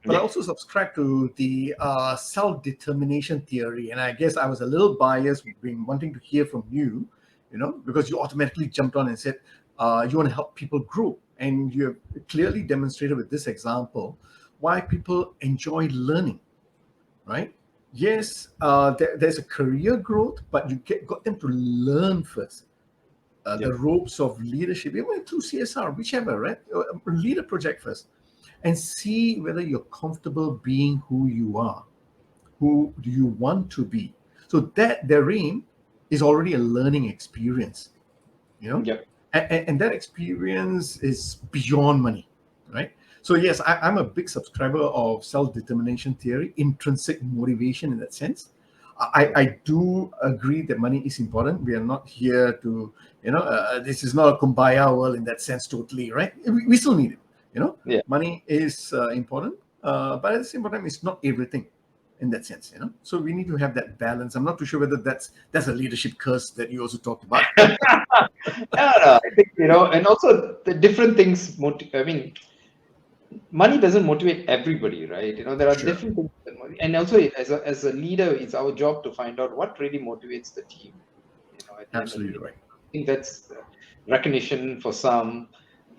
Speaker 1: but I
Speaker 3: Yeah.
Speaker 1: also subscribe to the self-determination theory. And I guess I was a little biased, being wanting to hear from you, because you automatically jumped on and said you want to help people grow, and you have clearly demonstrated with this example why people enjoy learning, right? Yes, there's a career growth, but got them to learn first the
Speaker 3: Yep.
Speaker 1: ropes of leadership, even through CSR, whichever, right? Lead a project first and see whether you're comfortable being who you are. Who do you want to be? So that therein is already a learning experience, you know,
Speaker 3: Yep.
Speaker 1: and that experience is beyond money, right? So yes, I'm a big subscriber of self-determination theory, intrinsic motivation in that sense. I do agree that money is important. We are not here to, this is not a kumbaya world in that sense totally, right? We still need it,
Speaker 3: Yeah.
Speaker 1: money is important, but at the same time, it's not everything. in that sense, so we need to have that balance. I'm not too sure whether that's a leadership curse that you also talked about.
Speaker 3: I think, and also the different things. I mean, money doesn't motivate everybody, right? There are
Speaker 1: Sure.
Speaker 3: different things and also as a leader, it's our job to find out what really motivates the team, at the end of the
Speaker 1: Absolutely
Speaker 3: day.
Speaker 1: right.
Speaker 3: I think that's recognition for some,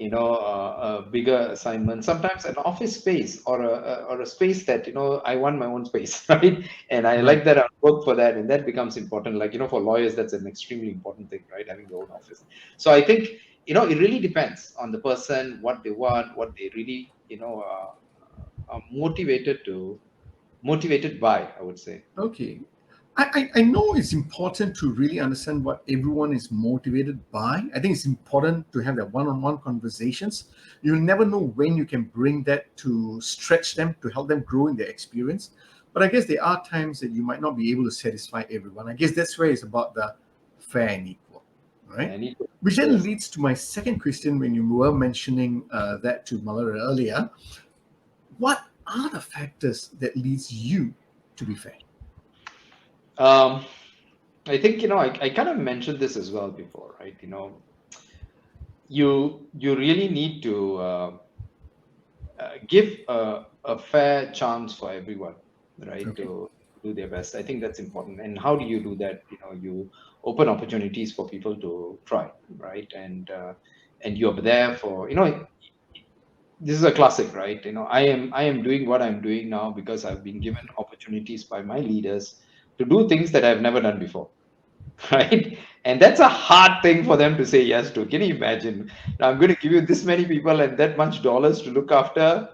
Speaker 3: a bigger assignment, sometimes an office space or a space that, I want my own space, right? And I like
Speaker 1: Right.
Speaker 3: that, I work for that, and that becomes important. Like, for lawyers, that's an extremely important thing, right? Having their own office. So I think, it really depends on the person, what they want, what they really, are motivated by, I would say.
Speaker 1: Okay. I know it's important to really understand what everyone is motivated by. I think it's important to have that one-on-one conversations. You'll never know when you can bring that to stretch them, to help them grow in their experience. But I guess there are times that you might not be able to satisfy everyone. I guess that's where it's about the fair and equal, right?
Speaker 3: And
Speaker 1: Which then
Speaker 3: yes.
Speaker 1: leads to my second question when you were mentioning that to Mallory earlier. What are the factors that leads you to be fair?
Speaker 3: I think, I kind of mentioned this as well before, right? You really need to give a fair chance for everyone, right,
Speaker 1: Okay.
Speaker 3: to do their best. I think that's important. And how do you do that? You open opportunities for people to try, right? And you're there for, this is a classic, right? I am doing what I'm doing now because I've been given opportunities by my leaders to do things that I've never done before. Right? And that's a hard thing for them to say yes to. Can you imagine? Now, I'm going to give you this many people and that much dollars to look after.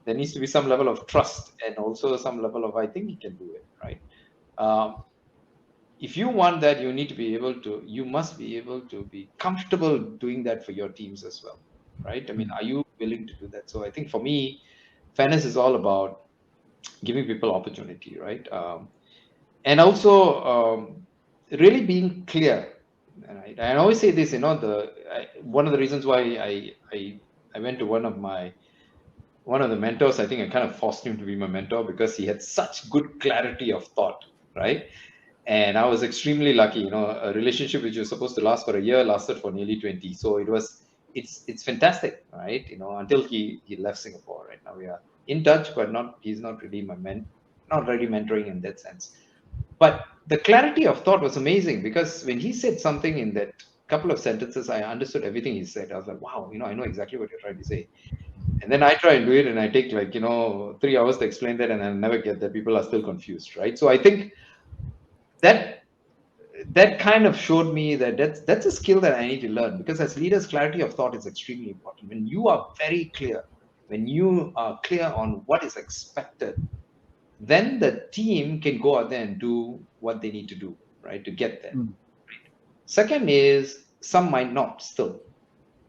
Speaker 3: There needs to be some level of trust and also some level of, I think you can do it, right? Um, if you want that, you must be able to be comfortable doing that for your teams as well, right? I mean,
Speaker 1: Mm.
Speaker 3: are you willing to do that? So I think for me, fairness is all about giving people opportunity, right? And also really being clear. Right? I always say this, one of the reasons why I went to one of the mentors. I think I kind of forced him to be my mentor because he had such good clarity of thought, right? And I was extremely lucky. A relationship which was supposed to last for a year lasted for nearly 20. So it's fantastic, right? Until he left Singapore. Right now we are in touch, but he's not really not really mentoring in that sense. But the clarity of thought was amazing because when he said something in that couple of sentences, I understood everything he said. I was like, wow, I know exactly what you're trying to say. And then I try and do it, and I take 3 hours to explain that, and I never get that. People are still confused, right? So I think that that kind of showed me that that's a skill that I need to learn, because as leaders, clarity of thought is extremely important. When you are very clear, when you are clear on what is expected, then the team can go out there and do what they need to do, right, to get there.
Speaker 1: Mm.
Speaker 3: Second is some might not still.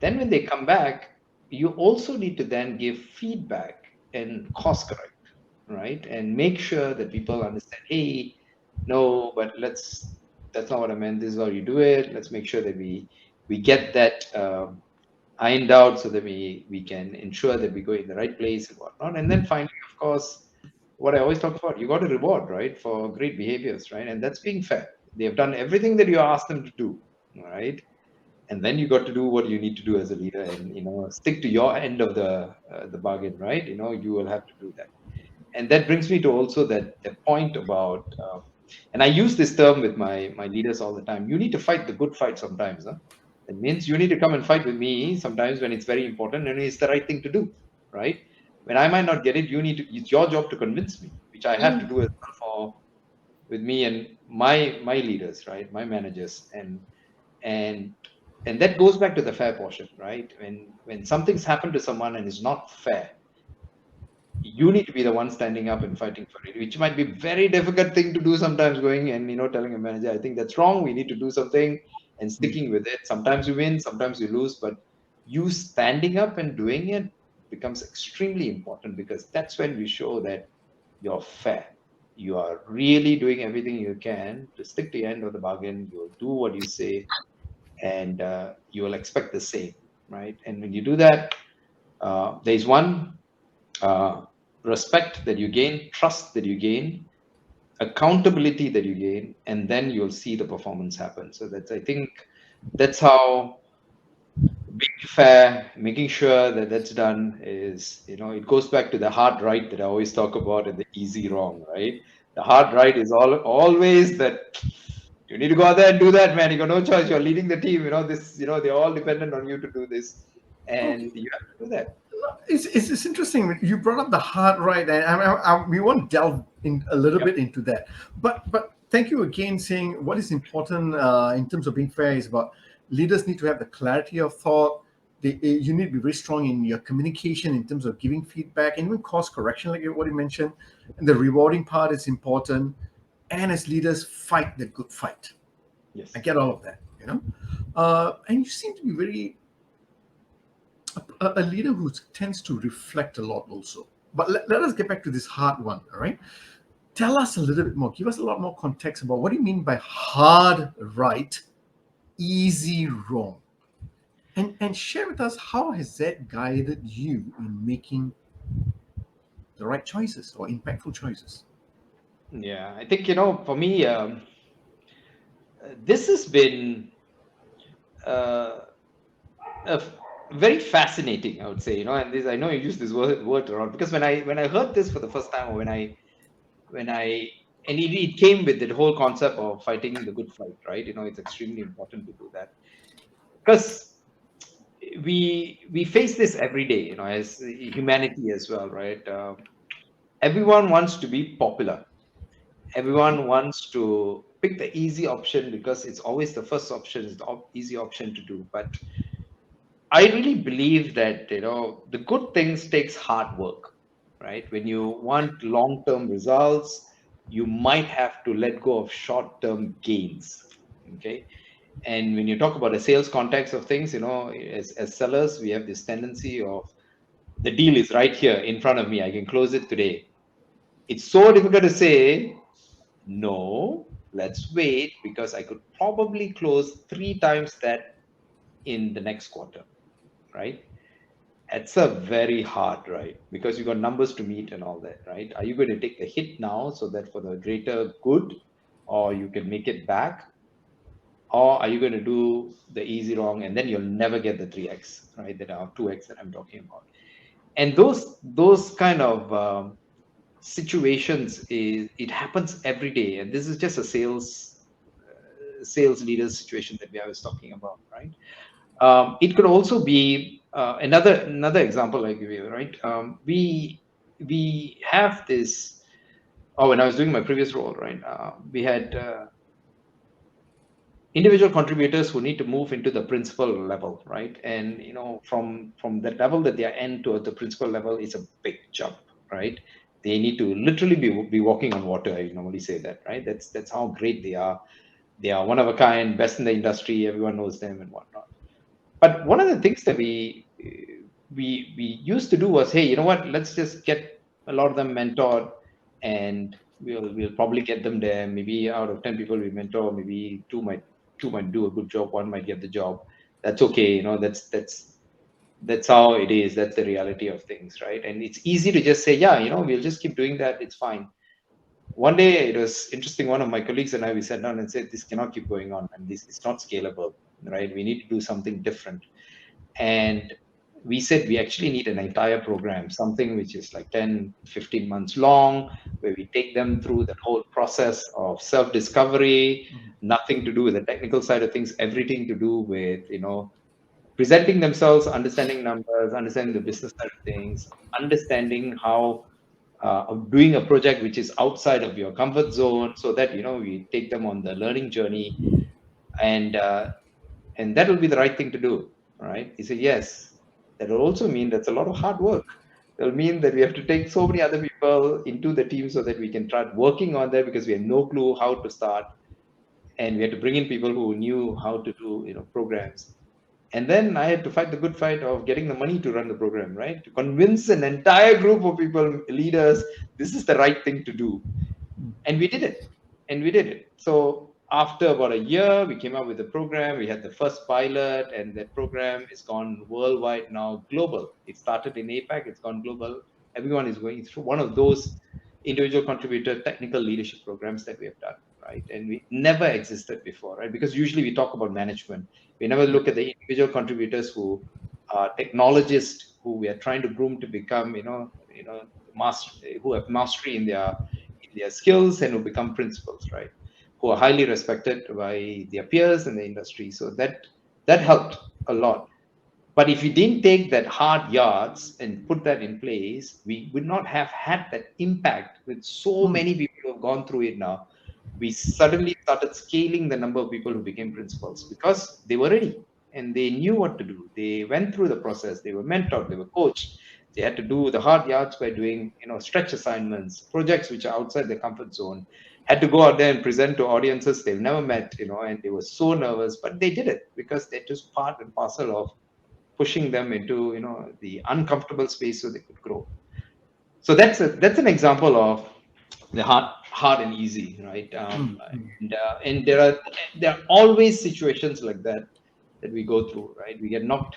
Speaker 3: Then when they come back, you also need to then give feedback and course correct, right? And make sure that people understand, hey, no, but that's not what I meant. This is how you do it. Let's make sure that we get that ironed out so that we can ensure that we go in the right place and whatnot. And then finally, of course, what I always talk about, you got to reward, right, for great behaviors, right? And that's being fair. They have done everything that you asked them to do, right? And then you got to do what you need to do as a leader, and stick to your end of the bargain, right? You will have to do that. And that brings me to also that point about and I use this term with my leaders all the time. You need to fight the good fight sometimes, huh? It means you need to come and fight with me sometimes when it's very important and it's the right thing to do, right? When I might not get it, it's your job to convince me, which I have to
Speaker 2: Mm.
Speaker 3: do as well for with me and my leaders, right? My managers. And and that goes back to the fair portion, right? When something's happened to someone and is not fair, you need to be the one standing up and fighting for it, which might be very difficult thing to do sometimes, going and telling a manager, I think that's wrong, we need to do something, and
Speaker 1: Mm.
Speaker 3: sticking with it. Sometimes you win, sometimes you lose, but you standing up and doing it becomes extremely important, because that's when we show that you're fair. You are really doing everything you can to stick to the end of the bargain. You'll do what you say, and you will expect the same, right? And when you do that, there's one uh, respect that you gain, trust that you gain, accountability that you gain, and then you'll see the performance happen. So that's, I think, that's how being fair, making sure that that's done is, it goes back to the hard right that I always talk about and the easy wrong, right? The hard right is always that you need to go out there and do that, man. You got no choice. You're leading the team. They're all dependent on you to do this,
Speaker 1: Okay.
Speaker 3: and you have to do that.
Speaker 1: It's interesting. You brought up the heart, right? And we want to delve in a little
Speaker 3: Yep.
Speaker 1: bit into that. But thank you again, saying what is important in terms of being fair is about leaders need to have the clarity of thought. You need to be very strong in your communication in terms of giving feedback and even course correction, like what you mentioned. And the rewarding part is important. And as leaders, fight the good fight.
Speaker 3: Yes.
Speaker 1: I get all of that, and you seem to be very a leader who tends to reflect a lot also. But let us get back to this hard one, all right? Tell us a little bit more. Give us a lot more context about what do you mean by hard right, easy wrong? And share with us how has that guided you in making the right choices or impactful choices?
Speaker 3: Yeah, I think, for me, this has been uh, very fascinating, I would say, and this, I know you use this word around, because when I heard this for the first time, or when I and it came with the whole concept of fighting the good fight, right? It's extremely important to do that, because we face this every day, as humanity as well, right? Everyone wants to be popular. Everyone wants to pick the easy option because it's always the first option, is the easy option to do. But I really believe that, the good things takes hard work, right? When you want long-term results, you might have to let go of short-term gains. Okay. And when you talk about the sales context of things, as sellers, we have this tendency of, the deal is right here in front of me. I can close it today. It's so difficult to say, no, let's wait, because I could probably close 3 times that in the next quarter, right? It's a very hard, right? Because you got numbers to meet and all that, right? Are you going to take the hit now so that for the greater good, or you can make it back? Or are you going to do the easy wrong, and then you'll never get the 3x, right? That are 2x that I'm talking about. And those kind of situations, it happens every day, and this is just a sales leaders situation that I was talking about, right? It could also be another example I give you, right? We have this. Oh, when I was doing my previous role, right, we had individual contributors who need to move into the principal level, right? And from the level that they are in to the principal level is a big jump, right? They need to literally be walking on water. I normally say that, right? That's how great they are. They are one of a kind, best in the industry. Everyone knows them and whatnot. But one of the things that we used to do was, hey, you know what? Let's just get a lot of them mentored, and we'll probably get them there. Maybe out of 10 people we mentor, maybe two might do a good job, one might get the job. That's okay. That's how it is. That's the reality of things, right? And it's easy to just say, yeah, we'll just keep doing that. It's fine. One day it was interesting. One of my colleagues and I, we sat down and said, this cannot keep going on, and this is not scalable, right? We need to do something different. And we said we actually need an entire program, something which is like 10, 15 months long, where we take them through the whole process of self-discovery, nothing to do with the technical side of things, everything to do with, presenting themselves, understanding numbers, understanding the business side of things, understanding how of doing a project which is outside of your comfort zone, so that we take them on the learning journey, and that will be the right thing to do. Right? He said, yes. That will also mean that's a lot of hard work. It'll mean that we have to take so many other people into the team so that we can start working on that, because we have no clue how to start, and we had to bring in people who knew how to do programs. And then I had to fight the good fight of getting the money to run the program, right? To convince an entire group of people, leaders, this is the right thing to do. And we did it. And we did it. So after about a year, we came up with a program. We had the first pilot, and that program is gone worldwide now, global. It started in APAC, it's gone global. Everyone is going through one of those individual contributor technical leadership programs that we have done, right? And we never existed before, right? Because usually we talk about management. We never
Speaker 1: Yeah.
Speaker 3: look at the individual contributors who are technologists who we are trying to groom to become, master, who have mastery in their skills and who become principals, right? Who are highly respected by their peers in the industry. So that helped a lot. But if we didn't take that hard yards and put that in place, we would not have had that impact with so
Speaker 1: Mm,
Speaker 3: many people who have gone through it now. We suddenly started scaling the number of people who became principals because they were ready and they knew what to do. They went through the process, they were mentored, they were coached. They had to do the hard yards by doing, stretch assignments, projects which are outside their comfort zone, had to go out there and present to audiences they've never met, and they were so nervous, but they did it because they're just part and parcel of pushing them into the uncomfortable space so they could grow. So that's an example of the hard and easy, right?
Speaker 1: mm, mm.
Speaker 3: And there are always situations like that we go through, right? We get knocked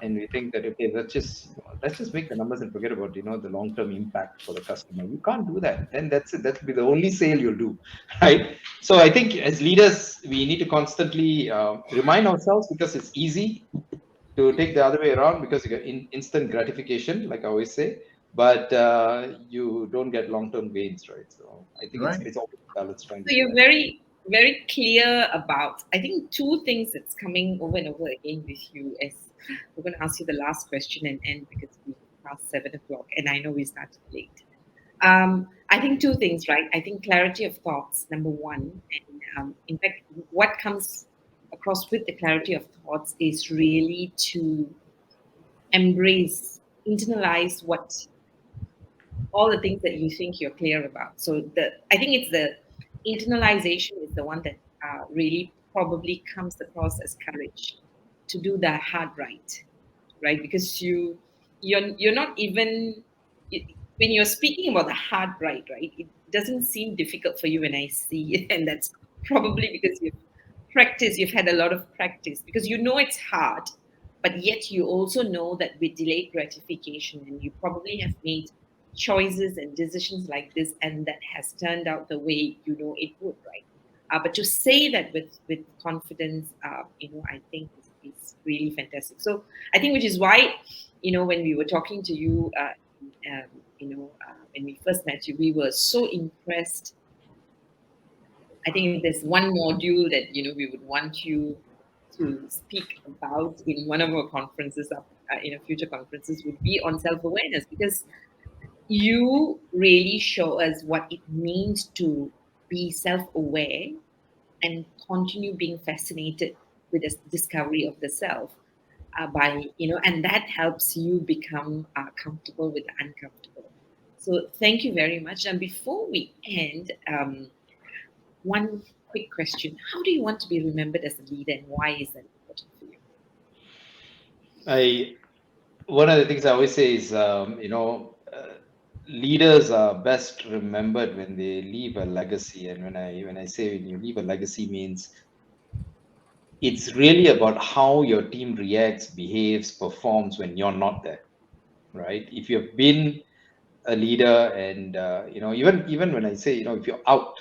Speaker 3: and we think that, okay, let's just make the numbers and forget about the long term impact for the customer. You can't do that. Then that's it. That'll be the only sale you'll do, right? So I think as leaders we need to constantly remind ourselves, because it's easy to take the other way around because you get instant gratification, like I always say, but you don't get long-term gains, right? So I think it's
Speaker 1: Right.
Speaker 3: it's always a balance trying to
Speaker 2: So
Speaker 3: do
Speaker 2: you're
Speaker 3: that.
Speaker 2: very, very clear about, I think, two things that's coming over and over again with you. As we're going to ask you the last question and end because we past 7 o'clock, and I know we started late. I think two things, right? I think clarity of thoughts, number one, and in fact, what comes across with the clarity of thoughts is really to embrace, internalize what all the things that you think you're clear about. So I think it's the internalization is the one that really probably comes across as courage to do the hard right? Because you're not even when you're speaking about the hard right? It doesn't seem difficult for you when I see it, and that's probably because you've had a lot of practice because you know it's hard, but yet you also know that with delayed gratification, and you probably have made choices and decisions like this, and that has turned out the way you know it would, right? But to say that with confidence, I think is really fantastic. So I think which is why, when we were talking to you, when we first met you, we were so impressed. I think if there's one module that we would want you to speak about in one of our conferences, future conferences, would be on self-awareness, because you really show us what it means to be self-aware and continue being fascinated with the discovery of the self, and that helps you become comfortable with the uncomfortable. So thank you very much. And before we end, one quick question: how do you want to be remembered as a leader, and why is that important for you?
Speaker 3: I One of the things I always say is, leaders are best remembered when they leave a legacy. And when I say when you leave a legacy means it's really about how your team reacts, behaves, performs when you're not there, right? If you've been a leader and even when I say, if you're out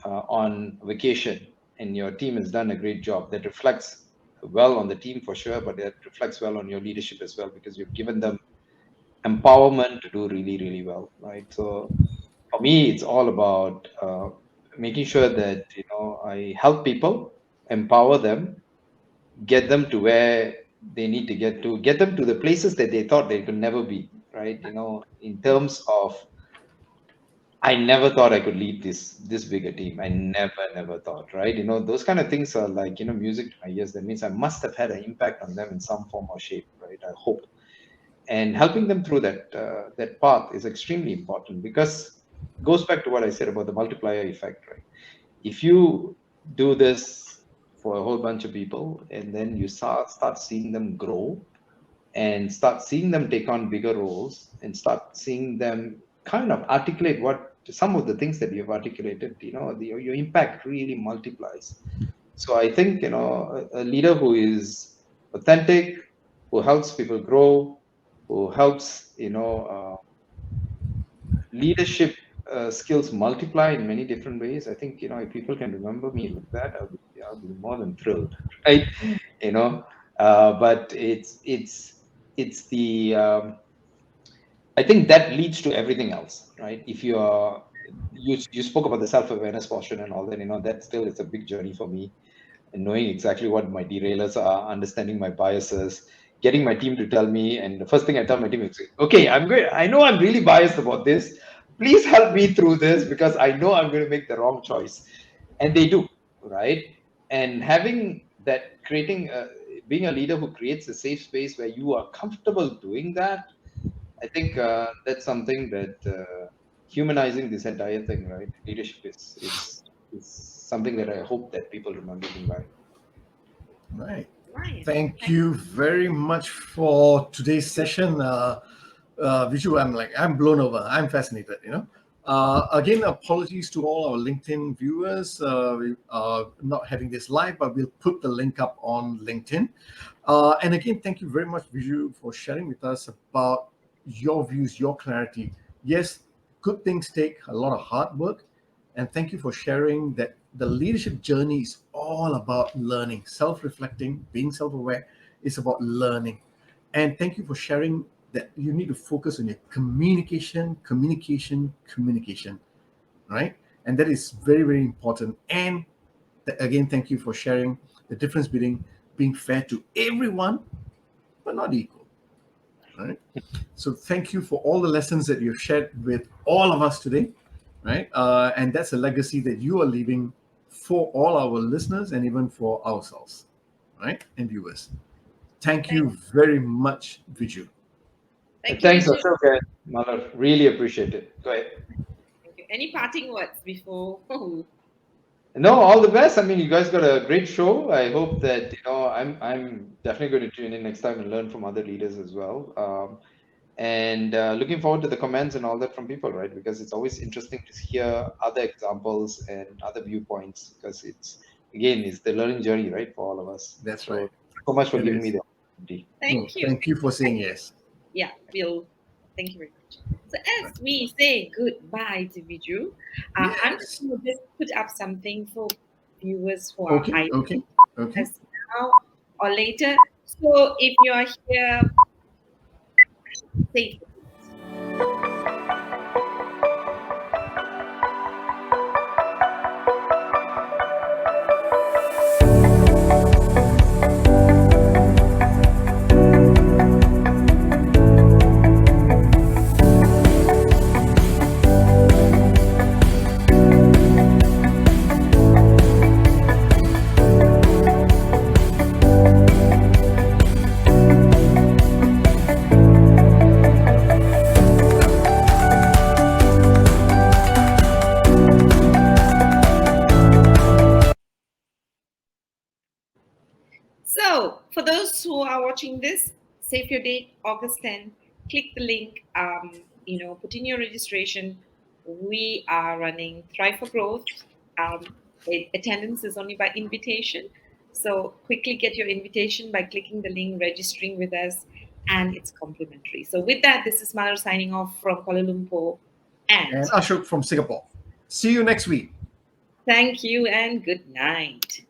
Speaker 3: on vacation and your team has done a great job, that reflects well on the team for sure, but that reflects well on your leadership as well, because you've given them empowerment to do really, really well, right? So for me it's all about making sure that I help people, empower them, get them to where they need to get them to the places that they thought they could never be, right? In terms of, I never thought I could lead this bigger team. I never thought, right? Those kind of things are like, music to my ears. That means I must have had an impact on them in some form or shape, right? I hope. And helping them through that path is extremely important, because it goes back to what I said about the multiplier effect, right? If you do this for a whole bunch of people and then you start seeing them grow and start seeing them take on bigger roles and start seeing them kind of articulate what some of the things that you've articulated, your impact really multiplies. So I think, a leader who is authentic, who helps people grow, who helps, leadership skills multiply in many different ways. I think, if people can remember me like that, I'll be more than thrilled, right? But it's the I think that leads to everything else, right? If you spoke about the self-awareness portion and all that, that still is a big journey for me, and knowing exactly what my derailers are, understanding my biases, getting my team to tell me. And the first thing I tell my team is, okay, I know I'm really biased about this. Please help me through this because I know I'm going to make the wrong choice. And they do, right? And being a leader who creates a safe space where you are comfortable doing that, I think that's something that humanizing this entire thing, right? Leadership is something that I hope that people remember me by.
Speaker 1: Right.
Speaker 2: Right.
Speaker 1: Thank you very much for today's session, Viju. I'm blown over. I'm fascinated. Again, apologies to all our LinkedIn viewers. We are not having this live, but we'll put the link up on LinkedIn. And again, thank you very much, Viju, for sharing with us about your views, your clarity. Yes, good things take a lot of hard work. And thank you for sharing that the leadership journey is all about learning, self-reflecting, being self-aware. It's about learning. And thank you for sharing that you need to focus on your communication, right? And that is very, very important. And again, thank you for sharing the difference between being fair to everyone, but not equal, right? So thank you for all the lessons that you've shared with all of us today, right? And that's a legacy that you are leaving for all our listeners and even for ourselves, right? And viewers. Thank you very much, Viju.
Speaker 2: Thank you,
Speaker 3: Thanks,
Speaker 2: Viju.
Speaker 3: Ashok and Malar. Really appreciate it. Go ahead.
Speaker 2: Thank you. Any parting words before?
Speaker 3: No, all the best. I mean, you guys got a great show. I hope that I'm definitely going to tune in next time and learn from other leaders as well. And looking forward to the comments and all that from people, right? Because it's always interesting to hear other examples and other viewpoints. Because it's the learning journey, right, for all of us.
Speaker 1: That's
Speaker 3: So,
Speaker 1: right.
Speaker 3: thanks so much for
Speaker 1: It
Speaker 3: giving me
Speaker 1: is.
Speaker 3: the opportunity.
Speaker 2: Thank you.
Speaker 1: Thank you for saying yes.
Speaker 2: Yeah, thank you very much. So as we say goodbye to Viju, I'm just
Speaker 1: Yes.
Speaker 2: going to just put up something for viewers who are
Speaker 1: Okay.
Speaker 2: either
Speaker 1: Okay. Okay.
Speaker 2: us now or later. So if you are here, say So, for those who are watching this, save your date, August 10th. Click the link. Put in your registration. We are running Thrive for Growth. Attendance is only by invitation. So quickly get your invitation by clicking the link, registering with us, and it's complimentary. So with that, this is Malar signing off from Kuala Lumpur, and
Speaker 1: And Ashok from Singapore. See you next week.
Speaker 2: thank you and good night.